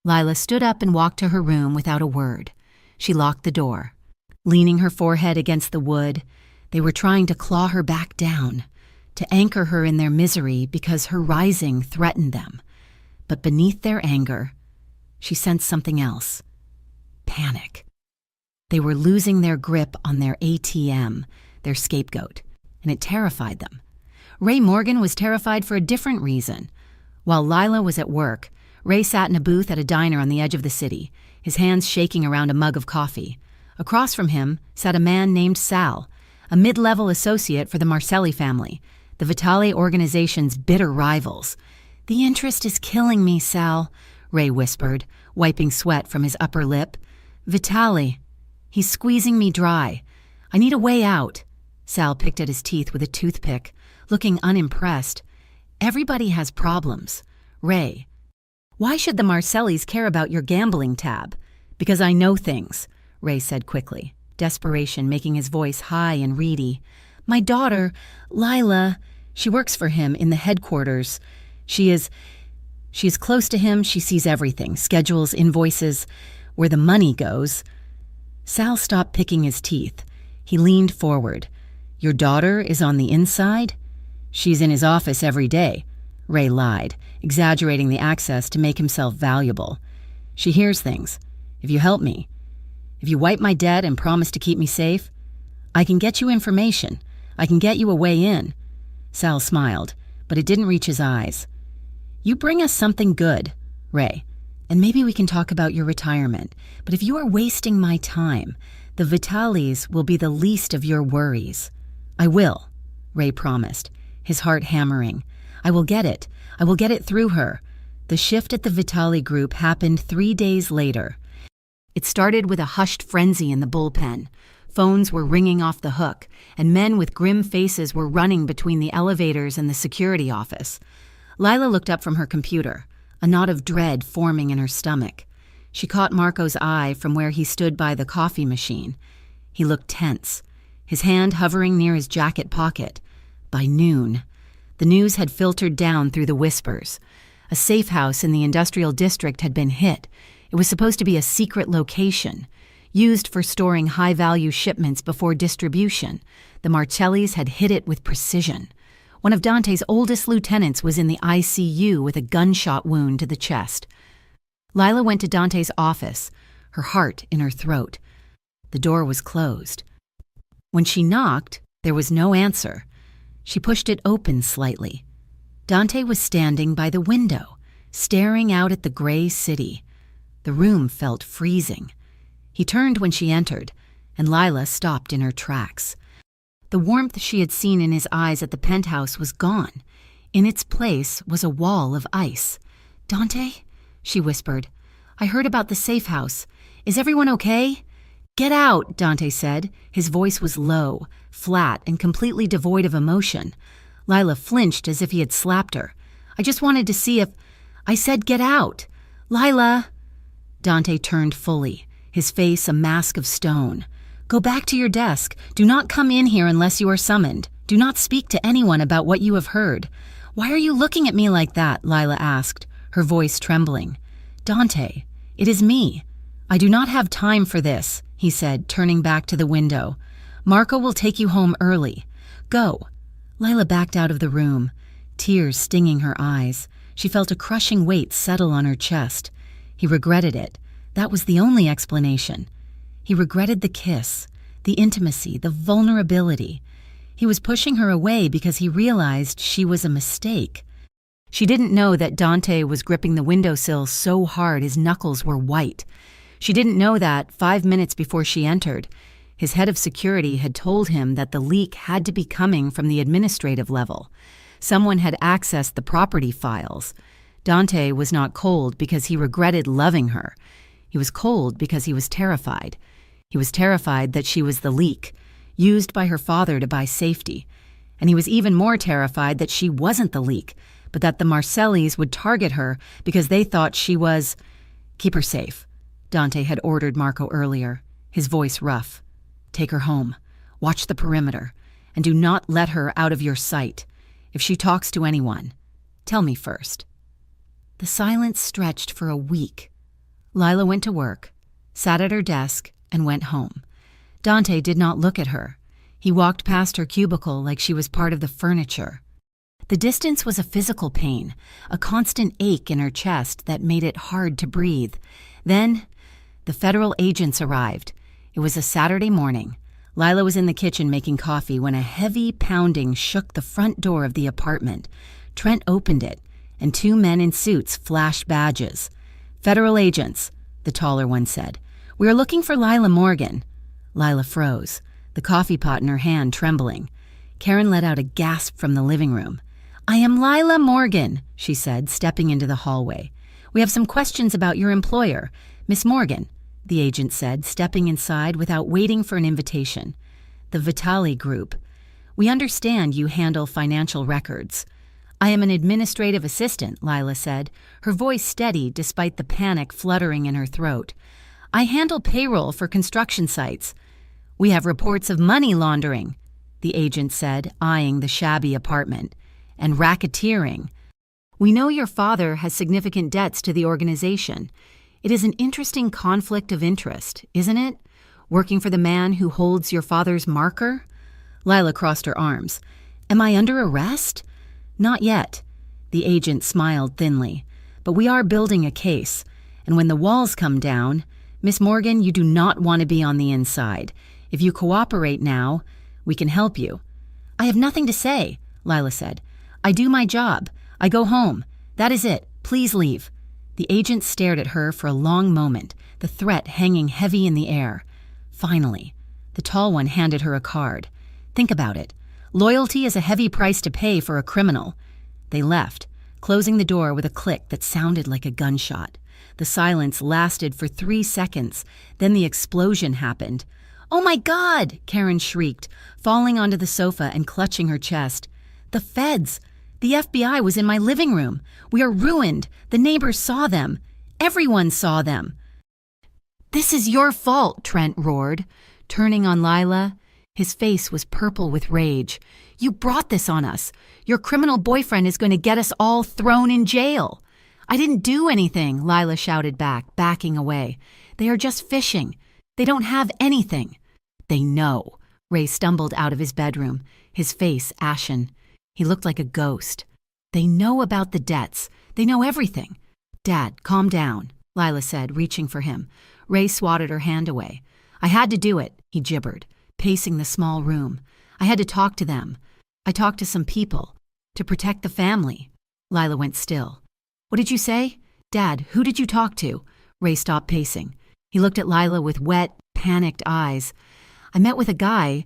A: Lila stood up and walked to her room without a word. She locked the door. Leaning her forehead against the wood, they were trying to claw her back down, to anchor her in their misery because her rising threatened them. But beneath their anger, she sensed something else. Panic. They were losing their grip on their ATM, their scapegoat, and it terrified them. Ray Morgan was terrified for a different reason. While Lila was at work, Ray sat in a booth at a diner on the edge of the city, his hands shaking around a mug of coffee. Across from him sat a man named Sal, a mid-level associate for the Marcelli family, the Vitale organization's bitter rivals. "The interest is killing me, Sal," Ray whispered, wiping sweat from his upper lip. "Vitale. He's squeezing me dry. I need a way out." Sal picked at his teeth with a toothpick, looking unimpressed. "Everybody has problems. Ray, why should the Marcellis care about your gambling tab?" "Because I know things," Ray said quickly, desperation making his voice high and reedy. "My daughter, Lila, she works for him in the headquarters. She is close to him. She sees everything, schedules, invoices, where the money goes." Sal stopped picking his teeth. He leaned forward. "Your daughter is on the inside?" "She's in his office every day," Ray lied, exaggerating the access to make himself valuable. "She hears things. If you help me, if you wipe my debt and promise to keep me safe, I can get you information. I can get you a way in." Sal smiled, but it didn't reach his eyes. "You bring us something good, Ray, and maybe we can talk about your retirement. But if you are wasting my time, the Vitales will be the least of your worries." "I will," Ray promised, his heart hammering. "I will get it. I will get it through her." The shift at the Vitale group happened 3 days later. It started with a hushed frenzy in the bullpen. Phones were ringing off the hook, and men with grim faces were running between the elevators and the security office. Lila looked up from her computer, a knot of dread forming in her stomach. She caught Marco's eye from where he stood by the coffee machine. He looked tense. his hand hovering near his jacket pocket. By noon, the news had filtered down through the whispers. A safe house in the industrial district had been hit. It was supposed to be a secret location, used for storing high-value shipments before distribution. The Marcellis had hit it with precision. One of Dante's oldest lieutenants was in the ICU with a gunshot wound to the chest. Lila went to Dante's office, her heart in her throat. The door was closed. When she knocked, there was no answer. She pushed it open slightly. Dante was standing by the window, staring out at the gray city. The room felt freezing. He turned when she entered, and Lila stopped in her tracks. The warmth she had seen in his eyes at the penthouse was gone. In its place was a wall of ice. "Dante?" she whispered. "I heard about the safe house. Is everyone okay?" "Get out," Dante said. His voice was low, flat, and completely devoid of emotion. Lila flinched as if he had slapped her. "I just wanted to see if—" "I said get out. Lila!" Dante turned fully, his face a mask of stone. "Go back to your desk. Do not come in here unless you are summoned. Do not speak to anyone about what you have heard." "Why are you looking at me like that?" Lila asked, her voice trembling. "Dante, it is me. I do not have time for this," he said, turning back to the window. "Marco will take you home early. Go." Lila backed out of the room, tears stinging her eyes. She felt a crushing weight settle on her chest. He regretted it. That was the only explanation. He regretted the kiss, the intimacy, the vulnerability. He was pushing her away because he realized she was a mistake. She didn't know that Dante was gripping the windowsill so hard his knuckles were white. She didn't know that, 5 minutes before she entered, his head of security had told him that the leak had to be coming from the administrative level. Someone had accessed the property files. Dante was not cold because he regretted loving her. He was cold because he was terrified. He was terrified that she was the leak, used by her father to buy safety. And he was even more terrified that she wasn't the leak, but that the Marcellis would target her because they thought she was— "Keep her safe," Dante had ordered Marco earlier, his voice rough. "Take her home. Watch the perimeter. And do not let her out of your sight. If she talks to anyone, tell me first." The silence stretched for a week. Lila went to work, sat at her desk, and went home. Dante did not look at her. He walked past her cubicle like she was part of the furniture. The distance was a physical pain, a constant ache in her chest that made it hard to breathe. Then, the federal agents arrived. It was a Saturday morning. Lila was in the kitchen making coffee when a heavy pounding shook the front door of the apartment. Trent opened it, and 2 men in suits flashed badges. "Federal agents," the taller one said. "We are looking for Lila Morgan." Lila froze, the coffee pot in her hand trembling. Karen let out a gasp from the living room. "I am Lila Morgan," she said, stepping into the hallway. "We have some questions about your employer, Miss Morgan," the agent said, stepping inside without waiting for an invitation. "The Vitali Group. We understand you handle financial records." "I am an administrative assistant," Lila said, her voice steady despite the panic fluttering in her throat. "I handle payroll for construction sites." "We have reports of money laundering," the agent said, eyeing the shabby apartment, "and racketeering. We know your father has significant debts to the organization. It is an interesting conflict of interest, isn't it? Working for the man who holds your father's marker?" Lila crossed her arms. "Am I under arrest?" "Not yet." The agent smiled thinly. "But we are building a case. And when the walls come down, Miss Morgan, you do not want to be on the inside. If you cooperate now, we can help you." "I have nothing to say," Lila said. "I do my job. I go home. That is it. Please leave." The agent stared at her for a long moment, the threat hanging heavy in the air. Finally, the tall one handed her a card. "Think about it. Loyalty is a heavy price to pay for a criminal." They left, closing the door with a click that sounded like a gunshot. The silence lasted for 3 seconds, then the explosion happened. "Oh my God!" Karen shrieked, falling onto the sofa and clutching her chest. "The feds! The FBI was in my living room. We are ruined. The neighbors saw them. Everyone saw them." "This is your fault," Trent roared, turning on Lila, His face was purple with rage. "You brought this on us. Your criminal boyfriend is going to get us all thrown in jail." "I didn't do anything," Lila shouted back, backing away. "They are just fishing. They don't have anything." "They know." Ray stumbled out of his bedroom, his face ashen. He looked like a ghost. "They know about the debts. They know everything." "Dad, calm down," Lila said, reaching for him. Ray swatted her hand away. "I had to do it," he gibbered, pacing the small room. "I had to talk to them. I talked to some people. To protect the family." Lila went still. "What did you say?" "Dad, who did you talk to?" Ray stopped pacing. He looked at Lila with wet, panicked eyes. "I met with a guy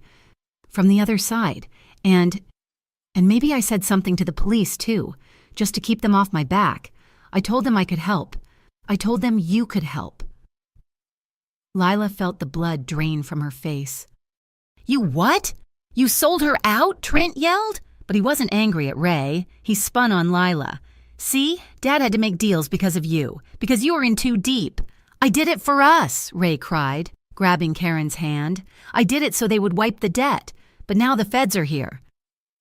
A: from the other side, and maybe I said something to the police, too, just to keep them off my back. I told them I could help. I told them you could help." Lila felt the blood drain from her face. "You what? You sold her out?" Trent yelled. But he wasn't angry at Ray. He spun on Lila. "See? Dad had to make deals because of you, because you were in too deep." "I did it for us," Ray cried, grabbing Karen's hand. "I did it so they would wipe the debt. But now the feds are here."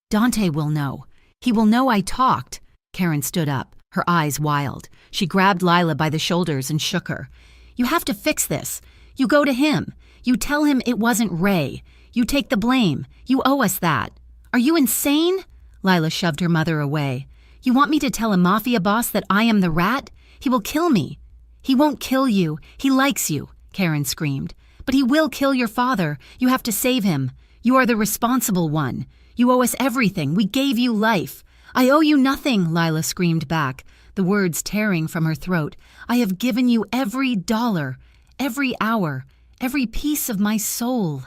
A: "Dante will know. He will know I talked." Karen stood up, her eyes wild. She grabbed Lila by the shoulders and shook her. "You have to fix this. You go to him. You tell him it wasn't Ray. You take the blame. You owe us that." "Are you insane?" Lila shoved her mother away. "You want me to tell a mafia boss that I am the rat? He will kill me." "He won't kill you. He likes you," Karen screamed. "But he will kill your father. You have to save him. You are the responsible one. You owe us everything. We gave you life." "I owe you nothing," Lila screamed back, the words tearing from her throat. "I have given you every dollar, every hour, every piece of my soul."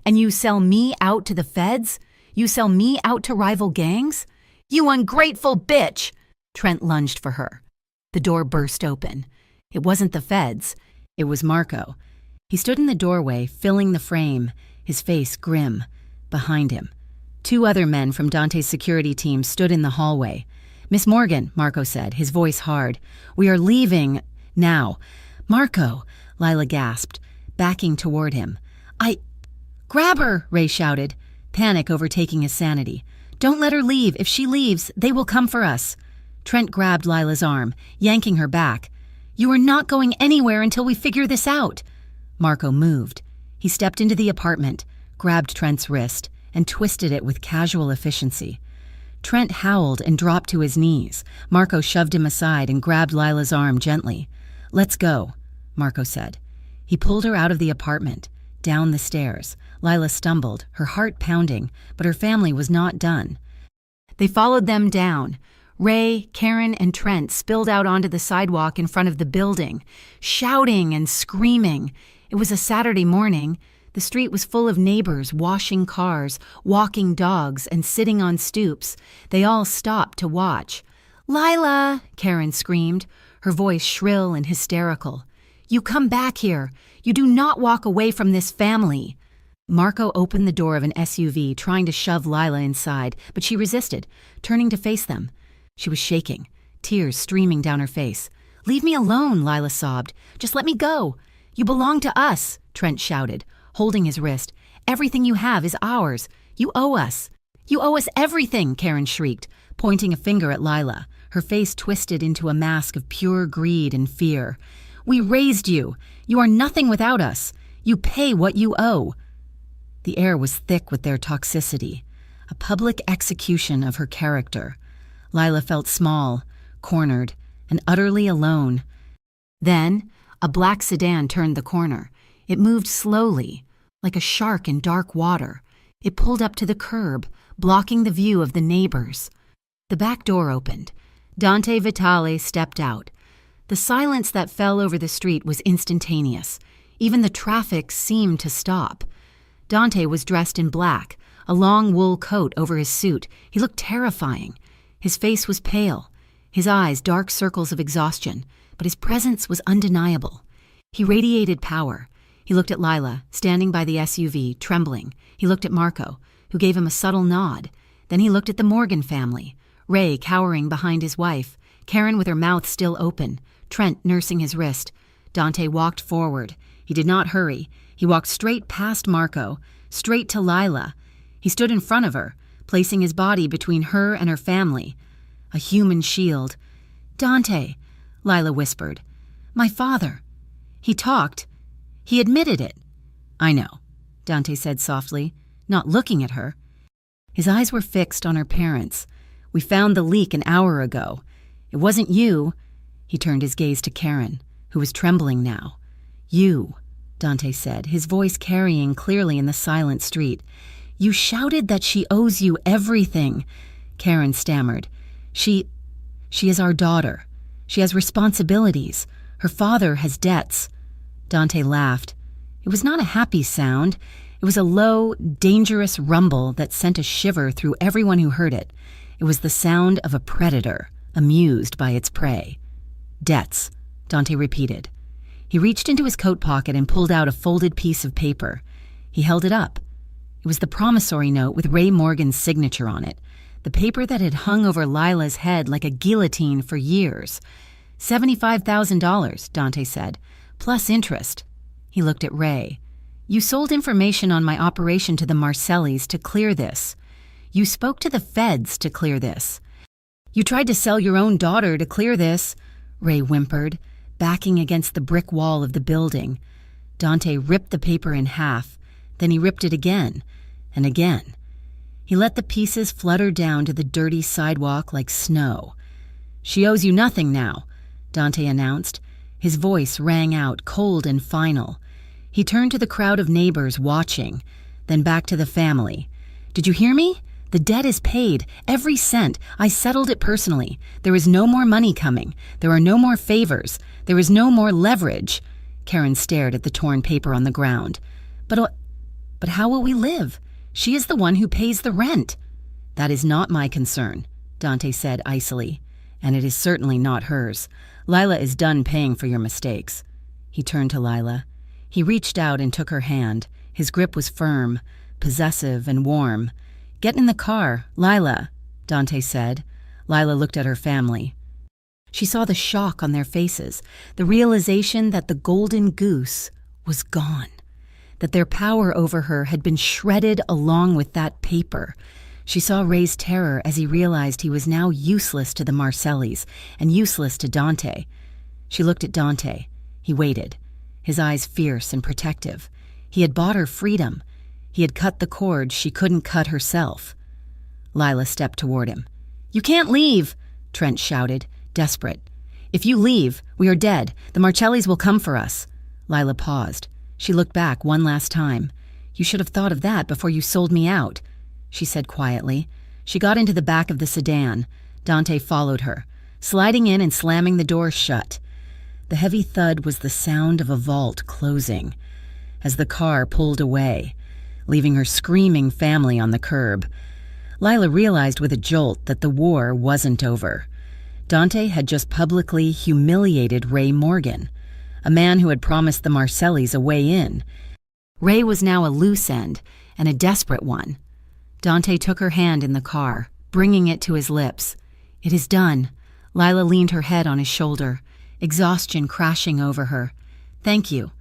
A: "And you sell me out to the feds? You sell me out to rival gangs? You ungrateful bitch!" Trent lunged for her. The door burst open. It wasn't the feds. It was Marco. He stood in the doorway, filling the frame, his face grim. Behind him, 2 other men from Dante's security team stood in the hallway. "Miss Morgan," Marco said, his voice hard. "We are leaving now." "Marco," Lila gasped, backing toward him. "Grab her," Ray shouted, panic overtaking his sanity. "Don't let her leave. If she leaves, they will come for us." Trent grabbed Lila's arm, yanking her back. "You are not going anywhere until we figure this out." Marco moved. He stepped into the apartment, grabbed Trent's wrist, and twisted it with casual efficiency. Trent howled and dropped to his knees. Marco shoved him aside and grabbed Lila's arm gently. "Let's go," Marco said. He pulled her out of the apartment, down the stairs. Lila stumbled, her heart pounding, but her family was not done. They followed them down. Ray, Karen, and Trent spilled out onto the sidewalk in front of the building, shouting and screaming. It was a Saturday morning. The street was full of neighbors washing cars, walking dogs, and sitting on stoops. They all stopped to watch. "Lila!" Karen screamed, her voice shrill and hysterical. "You come back here. You do not walk away from this family." Marco opened the door of an SUV, trying to shove Lila inside, but she resisted, turning to face them. She was shaking, tears streaming down her face. "Leave me alone," Lila sobbed. "Just let me go." "You belong to us," Trent shouted, holding his wrist. "Everything you have is ours. You owe us." "You owe us everything," Karen shrieked, pointing a finger at Lila, her face twisted into a mask of pure greed and fear. "We raised you. You are nothing without us. You pay what you owe." The air was thick with their toxicity, a public execution of her character. Lila felt small, cornered, and utterly alone. Then, a black sedan turned the corner. It moved slowly, like a shark in dark water. It pulled up to the curb, blocking the view of the neighbors. The back door opened. Dante Vitale stepped out. The silence that fell over the street was instantaneous. Even the traffic seemed to stop. Dante was dressed in black, a long wool coat over his suit. He looked terrifying. His face was pale, his eyes dark circles of exhaustion, but his presence was undeniable. He radiated power. He looked at Lila, standing by the SUV, trembling. He looked at Marco, who gave him a subtle nod. Then he looked at the Morgan family, Ray cowering behind his wife, Karen with her mouth still open, Trent nursing his wrist. Dante walked forward. He did not hurry. He walked straight past Marco, straight to Lila. He stood in front of her, placing his body between her and her family. A human shield. "Dante," Lila whispered. "My father. He talked. He admitted it." "I know," Dante said softly, not looking at her. His eyes were fixed on her parents. "We found the leak an hour ago. It wasn't you." He turned his gaze to Karen, who was trembling now. "You," Dante said, his voice carrying clearly in the silent street. "You shouted that she owes you everything," Karen stammered. She is our daughter. She has responsibilities. Her father has debts." Dante laughed. It was not a happy sound. It was a low, dangerous rumble that sent a shiver through everyone who heard it. It was the sound of a predator, amused by its prey. "Debts," Dante repeated. He reached into his coat pocket and pulled out a folded piece of paper. He held it up. It was the promissory note with Ray Morgan's signature on it, the paper that had hung over Lila's head like a guillotine for years. $75,000, Dante said, plus interest. He looked at Ray. "You sold information on my operation to the Marcellis to clear this. You spoke to the feds to clear this. You tried to sell your own daughter to clear this," Ray whimpered, backing against the brick wall of the building. Dante ripped the paper in half, then he ripped it again and again. He let the pieces flutter down to the dirty sidewalk like snow. "She owes you nothing now," Dante announced. His voice rang out, cold and final. He turned to the crowd of neighbors watching, then back to the family. "Did you hear me? The debt is paid, every cent. I settled it personally. There is no more money coming. There are no more favors. There is no more leverage." Karen stared at the torn paper on the ground. But how will we live? She is the one who pays the rent." "That is not my concern," Dante said icily. "And it is certainly not hers. Lila is done paying for your mistakes." He turned to Lila. He reached out and took her hand. His grip was firm, possessive, and warm. "Get in the car, Lila," Dante said. Lila looked at her family. She saw the shock on their faces, the realization that the golden goose was gone, that their power over her had been shredded along with that paper. She saw Ray's terror as he realized he was now useless to the Marcellis and useless to Dante. She looked at Dante. He waited, his eyes fierce and protective. He had bought her freedom. He had cut the cord she couldn't cut herself. Lila stepped toward him. "You can't leave," Trent shouted, desperate. "If you leave, we are dead. The Marcellis will come for us." Lila paused. She looked back one last time. "You should have thought of that before you sold me out," she said quietly. She got into the back of the sedan. Dante followed her, sliding in and slamming the door shut. The heavy thud was the sound of a vault closing. As the car pulled away, leaving her screaming family on the curb, Lila realized with a jolt that the war wasn't over. Dante had just publicly humiliated Ray Morgan, a man who had promised the Marcellis a way in. Ray was now a loose end, and a desperate one. Dante took her hand in the car, bringing it to his lips. "It is done." Lila leaned her head on his shoulder, exhaustion crashing over her. "Thank you."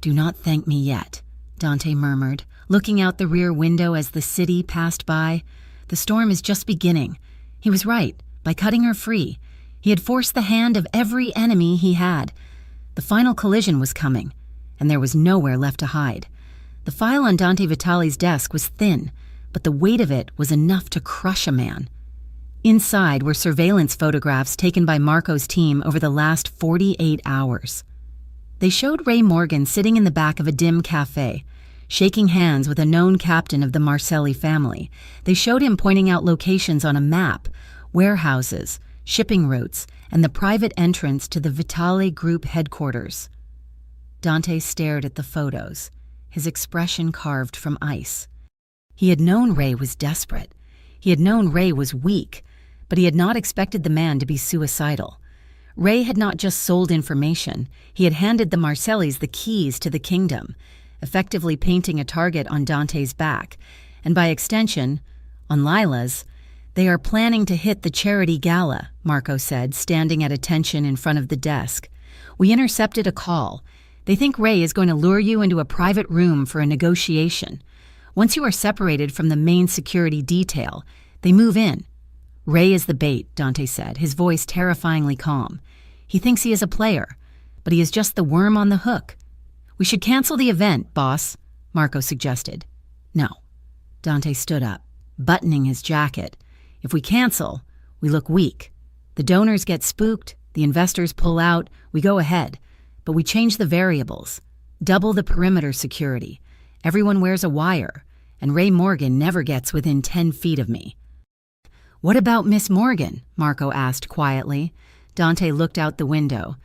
A: "Do not thank me yet," Dante murmured, looking out the rear window as the city passed by. "The storm is just beginning." He was right. By cutting her free, he had forced the hand of every enemy he had. The final collision was coming, and there was nowhere left to hide. The file on Dante Vitale's desk was thin, but the weight of it was enough to crush a man. Inside were surveillance photographs taken by Marco's team over the last 48 hours. They showed Ray Morgan sitting in the back of a dim cafe, shaking hands with a known captain of the Marcelli family. They showed him pointing out locations on a map, warehouses, shipping routes, and the private entrance to the Vitale Group headquarters. Dante stared at the photos, his expression carved from ice. He had known Ray was desperate. He had known Ray was weak, but he had not expected the man to be suicidal. Ray had not just sold information, he had handed the Marcellis the keys to the kingdom, effectively painting a target on Dante's back, and by extension, on Lila's. "They are planning to hit the charity gala," Marco said, standing at attention in front of the desk. "We intercepted a call. They think Ray is going to lure you into a private room for a negotiation. Once you are separated from the main security detail, they move in. Ray is the bait, Dante said, his voice terrifyingly calm. He thinks he is a player, but he is just the worm on the hook. We should cancel the event, boss, Marco suggested. No. Dante stood up, buttoning his jacket. If we cancel, we look weak. The donors get spooked, the investors pull out, we go ahead. But we change the variables. Double the perimeter security. Everyone wears a wire, and Ray Morgan never gets within 10 feet of me. What about Miss Morgan? Marco asked quietly. Dante looked out the window.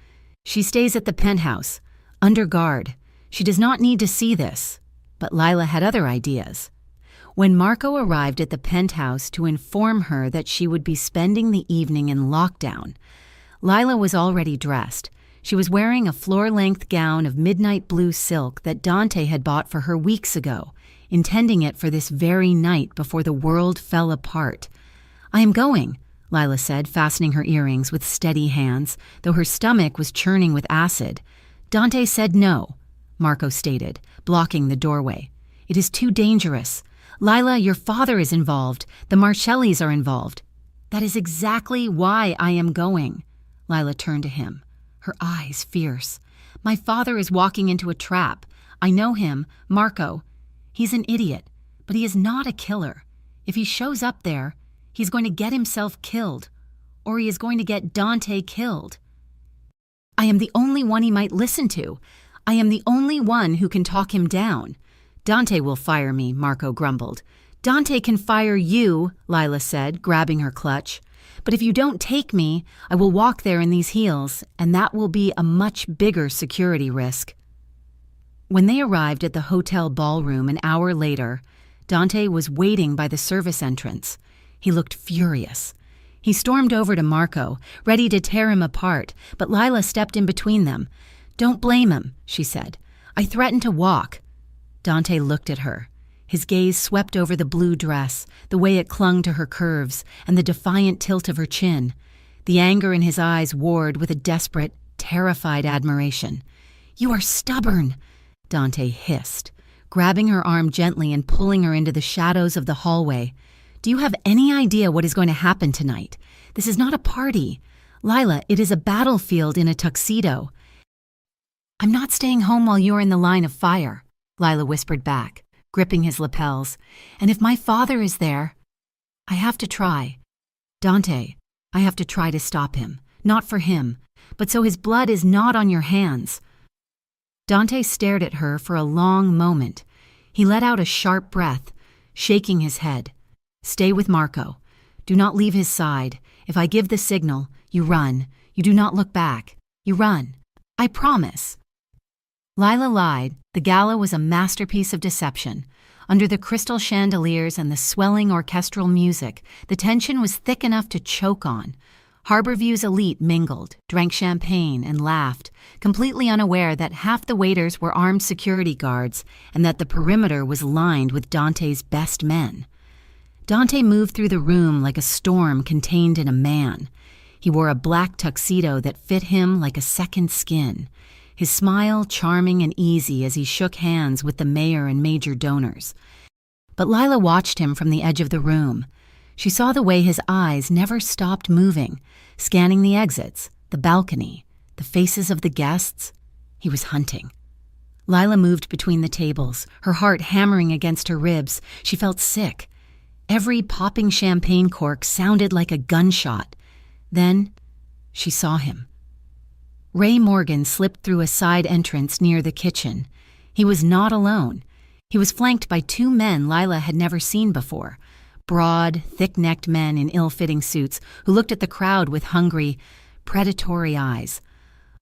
A: She stays at the penthouse, under guard. She does not need to see this. But Lila had other ideas. When Marco arrived at the penthouse to inform her that she would be spending the evening in lockdown, Lila was already dressed. She was wearing a floor-length gown of midnight blue silk that Dante had bought for her weeks ago, intending it for this very night before the world fell apart. I am going, Lila said, fastening her earrings with steady hands, though her stomach was churning with acid. Dante said no, Marco stated, blocking the doorway. It is too dangerous. Lila, your father is involved. The Marcellis are involved. That is exactly why I am going. Lila turned to him, her eyes fierce. My father is walking into a trap. I know him, Marco. He's an idiot, but he is not a killer. If he shows up there, he's going to get himself killed, or he is going to get Dante killed. I am the only one he might listen to. I am the only one who can talk him down. Dante will fire me, Marco grumbled. Dante can fire you, Lila said, grabbing her clutch. But if you don't take me, I will walk there in these heels, and that will be a much bigger security risk. When they arrived at the hotel ballroom an hour later, Dante was waiting by the service entrance. He looked furious. He stormed over to Marco, ready to tear him apart, but Lila stepped in between them. Don't blame him, she said. I threatened to walk. Dante looked at her. His gaze swept over the blue dress, the way it clung to her curves, and the defiant tilt of her chin. The anger in his eyes warred with a desperate, terrified admiration. You are stubborn, Dante hissed, grabbing her arm gently and pulling her into the shadows of the hallway. Do you have any idea what is going to happen tonight? This is not a party. Lila, it is a battlefield in a tuxedo. I'm not staying home while you're in the line of fire, Lila whispered back, gripping his lapels. And if my father is there, I have to try. Dante, I have to try to stop him. Not for him, but so his blood is not on your hands. Dante stared at her for a long moment. He let out a sharp breath, shaking his head. Stay with Marco. Do not leave his side. If I give the signal, you run. You do not look back. You run. I promise. Lila lied. The gala was a masterpiece of deception. Under the crystal chandeliers and the swelling orchestral music, the tension was thick enough to choke on. Harborview's elite mingled, drank champagne, and laughed, completely unaware that half the waiters were armed security guards and that the perimeter was lined with Dante's best men. Dante moved through the room like a storm contained in a man. He wore a black tuxedo that fit him like a second skin, his smile charming and easy as he shook hands with the mayor and major donors. But Lila watched him from the edge of the room. She saw the way his eyes never stopped moving, scanning the exits, the balcony, the faces of the guests. He was hunting. Lila moved between the tables, her heart hammering against her ribs. She felt sick. Every popping champagne cork sounded like a gunshot. Then she saw him. Ray Morgan slipped through a side entrance near the kitchen. He was not alone. He was flanked by two men Lila had never seen before. Broad, thick-necked men in ill-fitting suits who looked at the crowd with hungry, predatory eyes.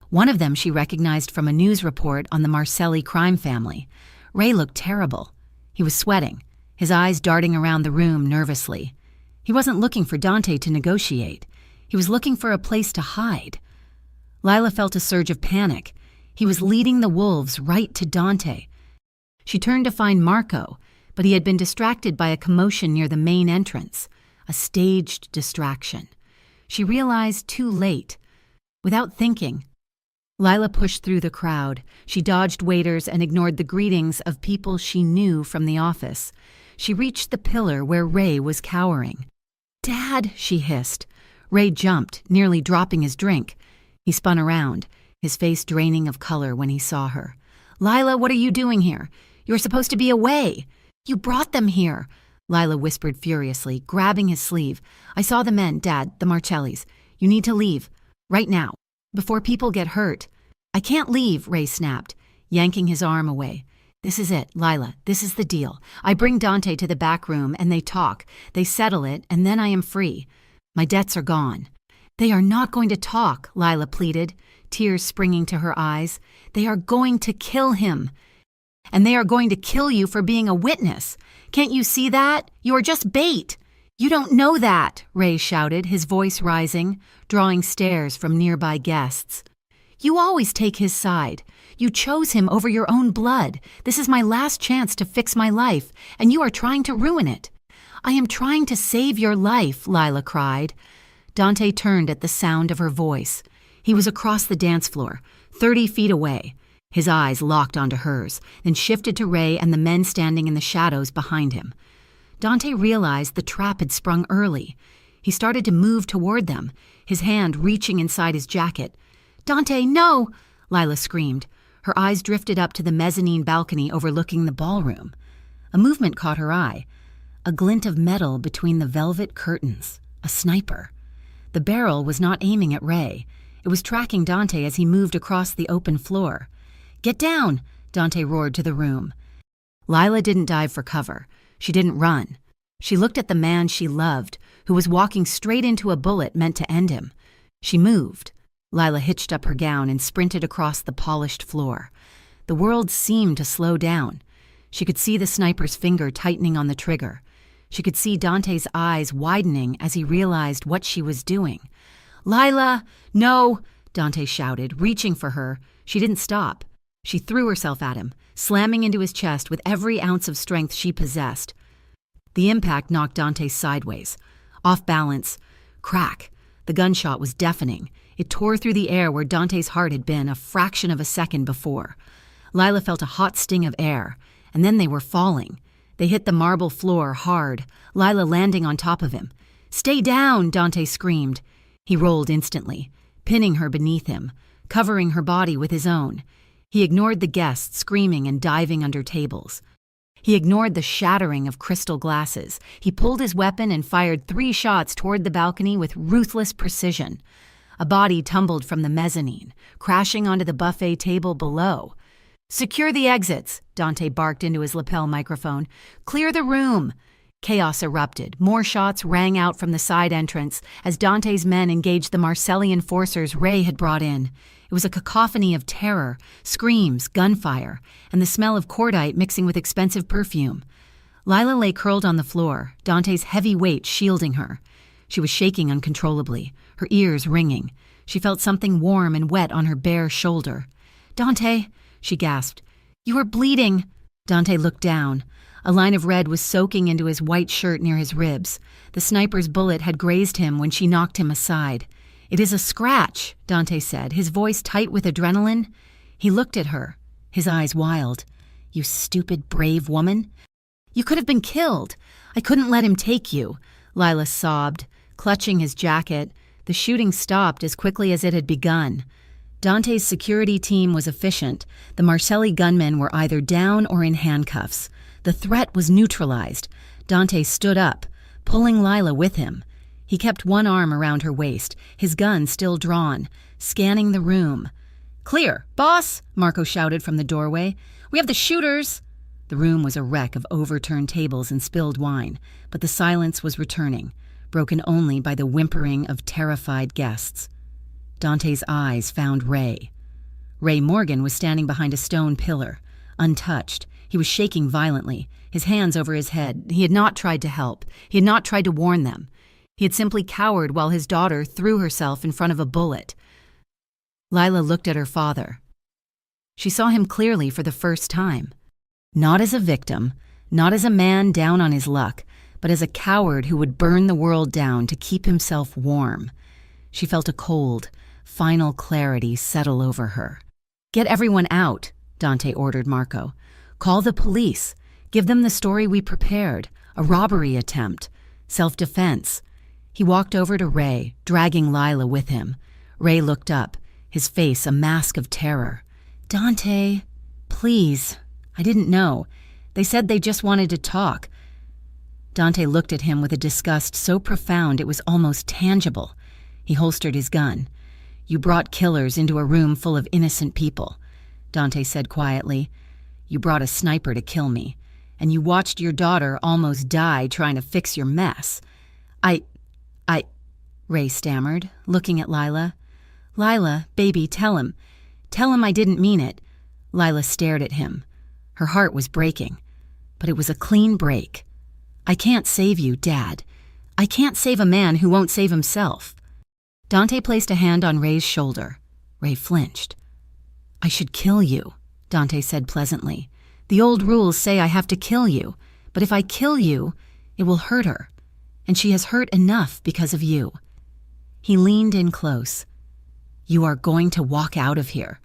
A: One of them she recognized from a news report on the Marcelli crime family. Ray looked terrible. He was sweating, his eyes darting around the room nervously. He wasn't looking for Dante to negotiate. He was looking for a place to hide. Lila felt a surge of panic. He was leading the wolves right to Dante. She turned to find Marco, but he had been distracted by a commotion near the main entrance, a staged distraction. She realized too late. Without thinking, Lila pushed through the crowd. She dodged waiters and ignored the greetings of people she knew from the office. She reached the pillar where Ray was cowering. "Dad," she hissed. Ray jumped, nearly dropping his drink. He spun around, his face draining of color when he saw her. "Lila, what are you doing here? You're supposed to be away." "You brought them here," Lila whispered furiously, grabbing his sleeve. "I saw the men, Dad, the Marcellis. You need to leave. Right now. Before people get hurt." "I can't leave," Ray snapped, yanking his arm away. "This is it, Lila. This is the deal. I bring Dante to the back room and they talk. They settle it, and then I am free. My debts are gone." "They are not going to talk," Lila pleaded, tears springing to her eyes. "They are going to kill him. And they are going to kill you for being a witness. Can't you see that? You are just bait." "You don't know that," Ray shouted, his voice rising, drawing stares from nearby guests. "You always take his side. You chose him over your own blood. This is my last chance to fix my life, and you are trying to ruin it." "I am trying to save your life," Lila cried. Dante turned at the sound of her voice. He was across the dance floor, 30 feet away. His eyes locked onto hers, then shifted to Ray and the men standing in the shadows behind him. Dante realized the trap had sprung early. He started to move toward them, his hand reaching inside his jacket. "Dante, no!" Lila screamed. Her eyes drifted up to the mezzanine balcony overlooking the ballroom. A movement caught her eye. A glint of metal between the velvet curtains. A sniper. The barrel was not aiming at Ray. It was tracking Dante as he moved across the open floor. "Get down!" Dante roared to the room. Lila didn't dive for cover. She didn't run. She looked at the man she loved, who was walking straight into a bullet meant to end him. She moved. Lila hitched up her gown and sprinted across the polished floor. The world seemed to slow down. She could see the sniper's finger tightening on the trigger. She could see Dante's eyes widening as he realized what she was doing. "Lila, no!" Dante shouted, reaching for her. She didn't stop. She threw herself at him, slamming into his chest with every ounce of strength she possessed. The impact knocked Dante sideways. Off balance. Crack. The gunshot was deafening. It tore through the air where Dante's heart had been a fraction of a second before. Lila felt a hot sting of air, and then they were falling. They hit the marble floor hard, Lila landing on top of him. "Stay down!" Dante screamed. He rolled instantly, pinning her beneath him, covering her body with his own. He ignored the guests screaming and diving under tables. He ignored the shattering of crystal glasses. He pulled his weapon and fired 3 shots toward the balcony with ruthless precision. A body tumbled from the mezzanine, crashing onto the buffet table below. "Secure the exits," Dante barked into his lapel microphone. "Clear the room." Chaos erupted. More shots rang out from the side entrance as Dante's men engaged the Marcellian forcers Ray had brought in. It was a cacophony of terror, screams, gunfire, and the smell of cordite mixing with expensive perfume. Lila lay curled on the floor, Dante's heavy weight shielding her. She was shaking uncontrollably, her ears ringing. She felt something warm and wet on her bare shoulder. "Dante," she gasped. "You are bleeding." Dante looked down. A line of red was soaking into his white shirt near his ribs. The sniper's bullet had grazed him when she knocked him aside. "It is a scratch," Dante said, his voice tight with adrenaline. He looked at her, his eyes wild. "You stupid, brave woman. You could have been killed. I couldn't let him take you," Lila sobbed, clutching his jacket. The shooting stopped as quickly as it had begun. Dante's security team was efficient. The Marcelli gunmen were either down or in handcuffs. The threat was neutralized. Dante stood up, pulling Lila with him. He kept one arm around her waist, his gun still drawn, scanning the room. "Clear, boss!" Marco shouted from the doorway. "We have the shooters!" The room was a wreck of overturned tables and spilled wine, but the silence was returning, broken only by the whimpering of terrified guests. Dante's eyes found Ray. Ray Morgan was standing behind a stone pillar, untouched. He was shaking violently, his hands over his head. He had not tried to help. He had not tried to warn them. He had simply cowered while his daughter threw herself in front of a bullet. Lila looked at her father. She saw him clearly for the first time. Not as a victim, not as a man down on his luck, but as a coward who would burn the world down to keep himself warm. She felt a cold, final clarity settle over her. "Get everyone out," Dante ordered Marco. "Call the police. Give them the story we prepared. A robbery attempt. Self-defense." He walked over to Ray, dragging Lila with him. Ray looked up, his face a mask of terror. "Dante, please. I didn't know. They said they just wanted to talk." Dante looked at him with a disgust so profound it was almost tangible. He holstered his gun. "You brought killers into a room full of innocent people," Dante said quietly. "You brought a sniper to kill me, and you watched your daughter almost die trying to fix your mess." I, Ray stammered, looking at Lila. "Lila, baby, tell him. Tell him I didn't mean it." Lila stared at him. Her heart was breaking, but it was a clean break. "I can't save you, Dad. I can't save a man who won't save himself." Dante placed a hand on Ray's shoulder. Ray flinched. "I should kill you," Dante said pleasantly. "The old rules say I have to kill you, but if I kill you, it will hurt her. And she has hurt enough because of you." He leaned in close. "You are going to walk out of here.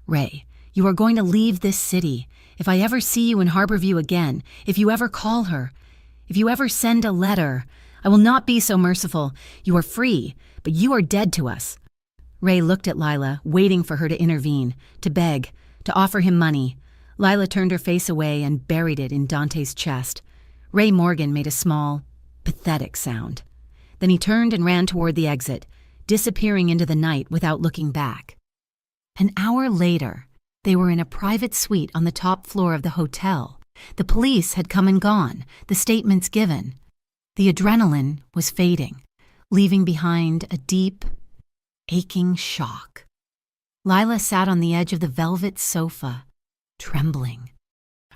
A: Ray, you are going to leave this city. If I ever see you in Harborview again, if you ever call her, if you ever send a letter, I will not be so merciful. You are free, but you are dead to us." Ray looked at Lila, waiting for her to intervene, to beg, to offer him money. Lila turned her face away and buried it in Dante's chest. Ray Morgan made a small, pathetic sound. Then he turned and ran toward the exit, disappearing into the night without looking back. An hour later, they were in a private suite on the top floor of the hotel. The police had come and gone, the statements given. The adrenaline was fading, leaving behind a deep, aching shock. Lila sat on the edge of the velvet sofa, trembling.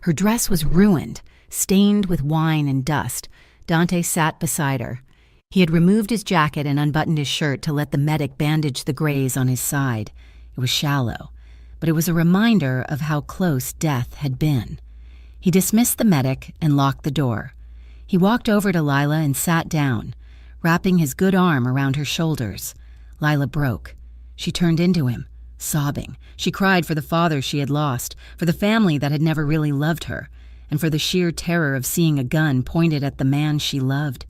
A: Her dress was ruined, stained with wine and dust. Dante sat beside her. He had removed his jacket and unbuttoned his shirt to let the medic bandage the graze on his side. It was shallow, but it was a reminder of how close death had been. He dismissed the medic and locked the door. He walked over to Lila and sat down, wrapping his good arm around her shoulders. Lila broke. She turned into him, sobbing. She cried for the father she had lost, for the family that had never really loved her, and for the sheer terror of seeing a gun pointed at the man she loved.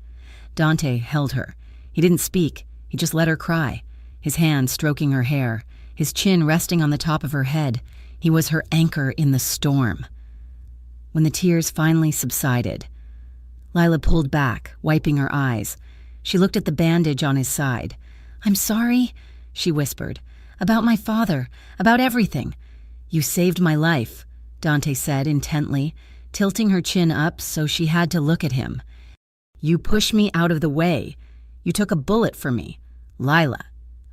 A: Dante held her. He didn't speak. He just let her cry, his hand stroking her hair, his chin resting on the top of her head. He was her anchor in the storm. When the tears finally subsided, Lila pulled back, wiping her eyes. She looked at the bandage on his side. "I'm sorry," she whispered. "About my father, about everything." "You saved my life," Dante said intently, tilting her chin up so she had to look at him. "You pushed me out of the way. You took a bullet for me. Lila."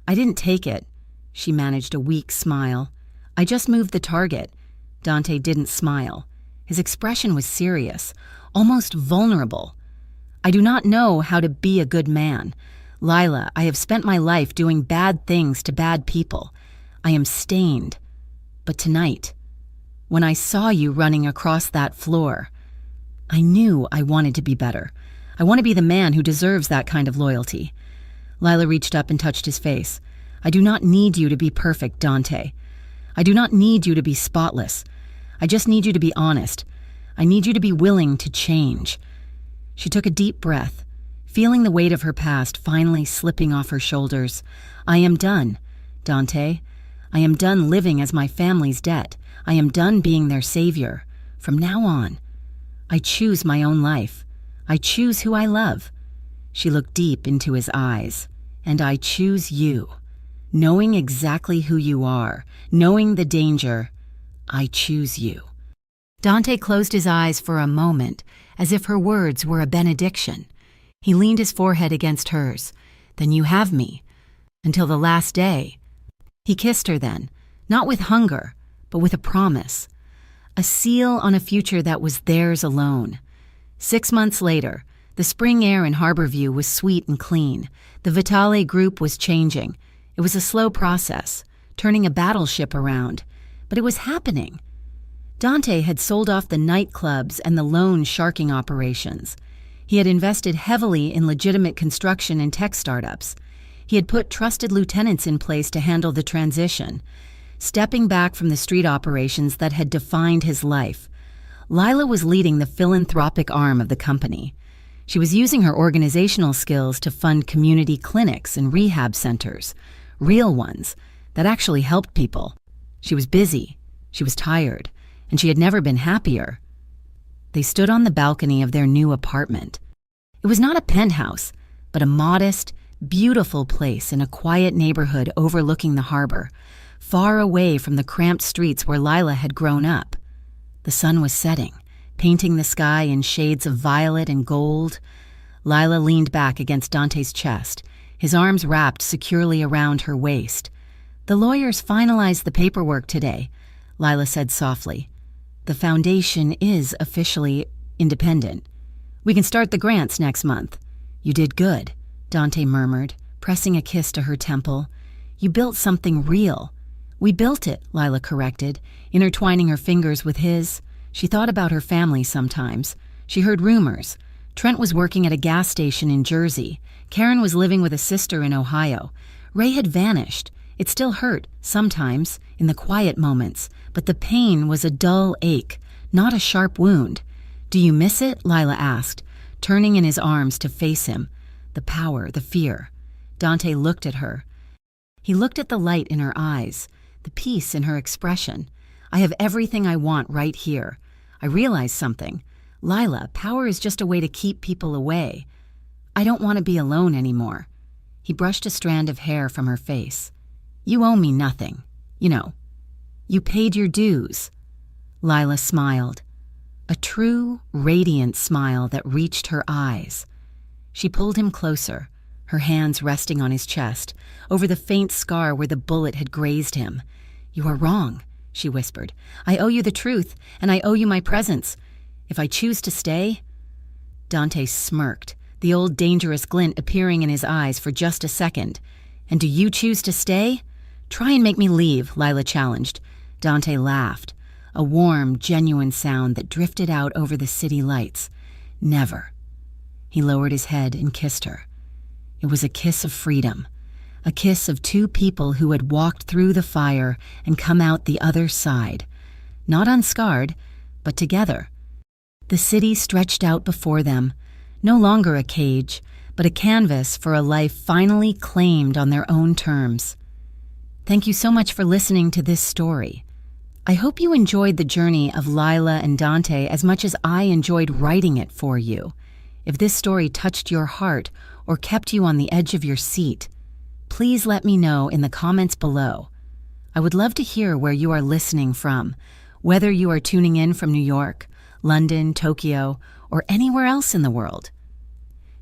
A: "I didn't take it." She managed a weak smile. "I just moved the target." Dante didn't smile. His expression was serious, almost vulnerable. "I do not know how to be a good man. Lila, I have spent my life doing bad things to bad people. I am stained. But tonight, when I saw you running across that floor, I knew I wanted to be better. I want to be the man who deserves that kind of loyalty." Lila reached up and touched his face. "I do not need you to be perfect, Dante. I do not need you to be spotless. I just need you to be honest. I need you to be willing to change." She took a deep breath, feeling the weight of her past finally slipping off her shoulders. "I am done, Dante. I am done living as my family's debt. I am done being their savior. From now on, I choose my own life. I choose who I love." She looked deep into his eyes. "And I choose you. Knowing exactly who you are, knowing the danger, I choose you." Dante closed his eyes for a moment, as if her words were a benediction. He leaned his forehead against hers. "Then you have me. Until the last day." He kissed her then, not with hunger, but with a promise. A seal on a future that was theirs alone. 6 months later, the spring air in Harborview was sweet and clean. The Vitale group was changing. It was a slow process, turning a battleship around, but it was happening. Dante had sold off the nightclubs and the loan sharking operations. He had invested heavily in legitimate construction and tech startups. He had put trusted lieutenants in place to handle the transition. Stepping back from the street operations that had defined his life, Lila was leading the philanthropic arm of the company. She was using her organizational skills to fund community clinics and rehab centers, real ones, that actually helped people. She was busy, she was tired, and she had never been happier. They stood on the balcony of their new apartment. It was not a penthouse, but a modest, beautiful place in a quiet neighborhood overlooking the harbor, far away from the cramped streets where Lila had grown up. The sun was setting, painting the sky in shades of violet and gold. Lila leaned back against Dante's chest, his arms wrapped securely around her waist. "The lawyers finalized the paperwork today," Lila said softly. "The foundation is officially independent. We can start the grants next month." "You did good," Dante murmured, pressing a kiss to her temple. "You built something real." "We built it," Lila corrected, intertwining her fingers with his. She thought about her family sometimes. She heard rumors. Trent was working at a gas station in Jersey. Karen was living with a sister in Ohio. Ray had vanished. It still hurt, sometimes, in the quiet moments, but the pain was a dull ache, not a sharp wound. "Do you miss it?" Lila asked, turning in his arms to face him. The power, the fear. Dante looked at her. He looked at the light in her eyes, the peace in her expression. "I have everything I want right here. I realized something. Lila, power is just a way to keep people away. I don't want to be alone anymore." He brushed a strand of hair from her face. "You owe me nothing. You know. You paid your dues." Lila smiled. A true, radiant smile that reached her eyes. She pulled him closer, her hands resting on his chest, over the faint scar where the bullet had grazed him. "You are wrong," she whispered. "I owe you the truth, and I owe you my presence. If I choose to stay—" Dante smirked, the old dangerous glint appearing in his eyes for just a second. "And do you choose to stay?" "Try and make me leave," Lila challenged. Dante laughed, a warm, genuine sound that drifted out over the city lights. "Never." He lowered his head and kissed her. It was a kiss of freedom, a kiss of two people who had walked through the fire and come out the other side, not unscarred, but together. The city stretched out before them, no longer a cage, but a canvas for a life finally claimed on their own terms. Thank you so much for listening to this story. I hope you enjoyed the journey of Lila and Dante as much as I enjoyed writing it for you. If this story touched your heart or kept you on the edge of your seat, please let me know in the comments below. I would love to hear where you are listening from, whether you are tuning in from New York, London, Tokyo, or anywhere else in the world.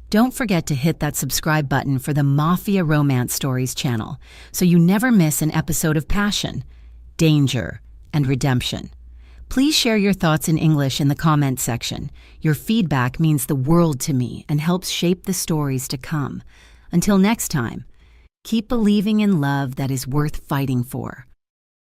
A: Don't forget to hit that subscribe button for the Mafia Romance Stories channel so you never miss an episode of passion, danger, and redemption. Please share your thoughts in English in the comments section. Your feedback means the world to me and helps shape the stories to come. Until next time, keep believing in love that is worth fighting for.